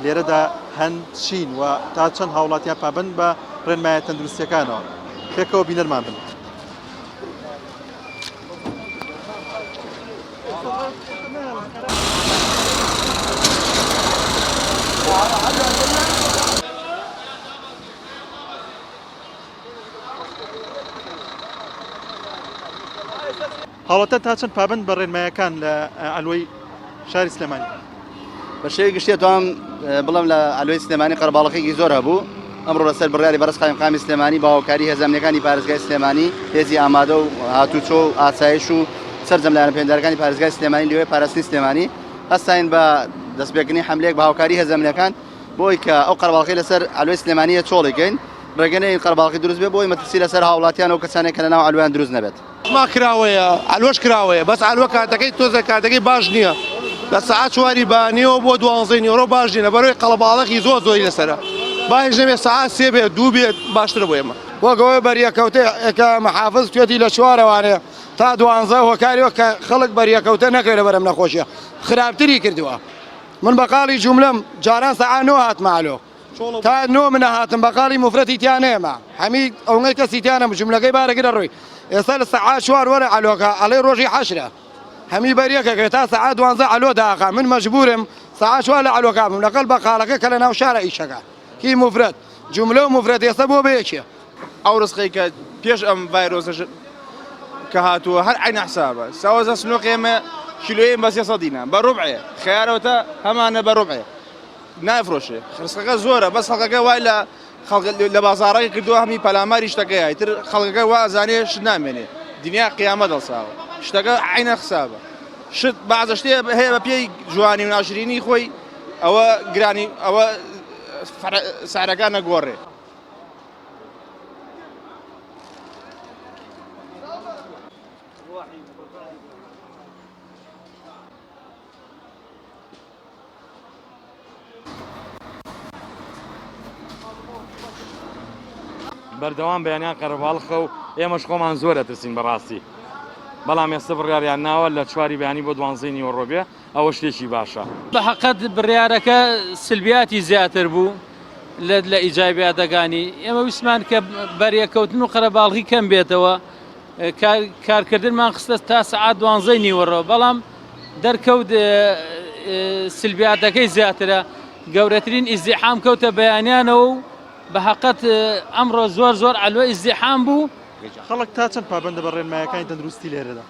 لێرەدا هەند چین و تا چەند هاوڵاتیان پابند بە ڕێنمایە تەندروستیەکانەوە پێکەوە بینەرمان بن. هاوڵاتیان تا چەند پابند بە ڕێنمایەکان لە ئەلوەی شاری سلێمانی؟ بە شێوەی گشتێتوان بڵم لە ئەلوەی سلێمانی قەرباڵغێکی زۆر هەبوو ئەمڕۆ لەسەر بڕیاری بەرز قایمقامی سلێمانی باوەکاری هێزانەکانی پارێزگای سلێمانی هێزی ئامادە و هاتوچۆ و ئاسایش و سەرجەم لایەنە پەیوەندیدارەکانی پارێزگای سلێمانی لەوەی پاراستنی سلێمانی هەستاین بە دەستپێکردنی حەملەیەک بە هاوکاری هێزانەکان بۆی کە ئەو قەرباڵغی لەسەر ئەلوەی سلێمانیە چۆڵێکین ڕێگەنەی قەرباڵغی دروست بێ بۆی مەترسی لەسەر هاوڵاتیان و کەسانێک کە لەناو ئەلویان دروست نەبێت. ما کراوەیە ئەلوەش کراوەیە بەس ئەلوە کاتەکەی تۆزە کاتەکەی باش نییە لە سەعات 4 بانیەوە بۆ 12 نیوەڕۆ باش نیە بەرەوەی قەڵەباڵغی زۆری لەسەرە باش نەبێت سەعات 3 بێت 2 بێت باشترە بۆ ئێمە وەگەوەی بەریەکەوتەیەکە محافظ توێتی لە چوارەوانەیە تا 12 هۆکاریەوە کە خەڵک بەریەکەوتە نەکەوێت بەرەم نەخۆشیە خراپتری کردووە. من بەقاڵی جوملەم جاران سەعات 9 هاتمالۆ تا 9 منە هاتم بەقاڵی مفرەتی تیانەیەمە هەمی ئەوەی کەسی تیانە جوملەکەی بارەگرە ڕووی ئێستا لە سەعات 4 وەرە ئەلۆکە ئەڵێ ڕۆژی حەشرە هەمی بەریەکەکە تا سەعات 12 ئەلۆ داخا من مەجبورم سەعات 4 لە ئەلۆکە بم لەگەڵ بەقاڵەکە کە لە ناو شارە ئیشەکە کی مفرد جمله و مفرد ئێستا بۆ بەیەکێ ئەو ڕزقی کە پێش ئەم ڤایرۆسەش کە هاتووە هەر عینە حسابە ساوەزە سنووقی ئێمە کیلۆیە بە 300 دینار بە ڕوبعێ خیارەوەتە هەمانە بە ڕوبعێ نافرۆشێ ڕزقەکە زۆرە بەس خەڵکەکە وای لە بازاڕەکە کردووە هەمی پەلاماری شتەکەی تر خەڵکەکە وا ئەزانێ شت نامێنێ دنیا قیامە دڵساوە شتەکە عینە حسابە شت بەعزە شتێ هەیە بە پێی جوانی و ناشرینی خۆی ئەوە گرانی ئەوە سعرەکان نەگۆڕێ بەردەوام بەیانیان قەرەباڵخە و ئێمەش خۆمان زۆر دەترسین بەڕاستی بەڵام ئێستا بڕیاریان ناوە لە 4 بەیانی بۆ 12 نیوەڕۆ بێ ئەوە شتێکی باشە بە حەقەت بڕیارەکە سلبیاتی زیاتر بوو لە ئیجابیاتەکانی ئێمە ویسمان کە بەریەکەوتن و قەرەباڵغی کەم بێتەوە کارکردنمان خستە تا سەعات 12 نیوەڕۆ بەڵام دەرکەوت سلبیاتەکەی زیاترە گەورەترین ئیزدیحام کەوتە بەیانیانەوە و بە حەقەت ئەمڕۆ زۆر ئەلوە ئیزدیحام بوو خەڵک تا چەند پابندە بە ڕێنمایەکانی تەندروستی لێرەدا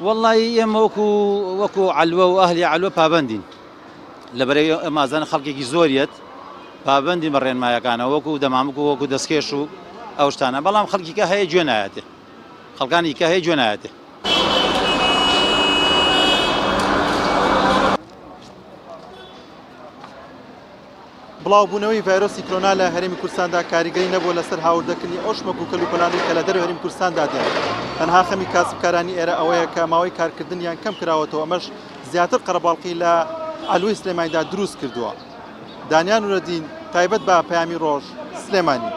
وەڵڵی ئێمە وەکو عەلوە و ئەهلی عەلوە پابندین لەبەرەوەی ئەمازان خەڵکێکی زۆریەت پابندی بە ڕێنمایەکانە وەکو دەمامک و وەکو دەستکێش و ئەو شتانە بەڵام خەڵکیکە هەیە گوێ نایەتێ خەڵکانی کە هەیە گوێ نایەتێ بڵاوبوونەوەی ڤایرۆسی کۆرۆنا لە هەرێمی کوردستاندا کاریگەری نەبووە لەسەر هاوردەکردنی ئەو شمەک و کەلوپەلانەی کە لە دەرەوەی هەرێمی کوردستاندا دێن تەنها خەمی کاسبکارانی ئێرە ئەوەیە کە ماوەی کارکردنیان کەم کراوەتەوە ئەمەش زیاتر قەرەباڵقی لە ئالووی سلێمانیدا دروست کردووە دانیان نورەدین تایبەت بە پەیامی ڕۆژ سلێمانی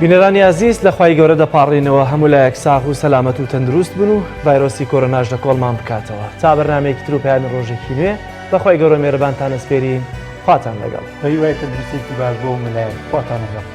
بینەرانی عزیز لە خوای گەورە دەپاڕینەوە هەموو لایەک ساغ و سەلامەت و تەندروست بن و ڤایرۆسی کۆرۆناش لە کۆڵمان بکاتەوە تا بەرنامەیەکی تر و پەیامی ڕۆژێکی نوێ بەخوای گەورە مێرەبانتان ئەسپێرین خواتان لەگەڵ بەهیوای تەندروستێکی باش بۆ ملایەک خواتان لەگەڵ.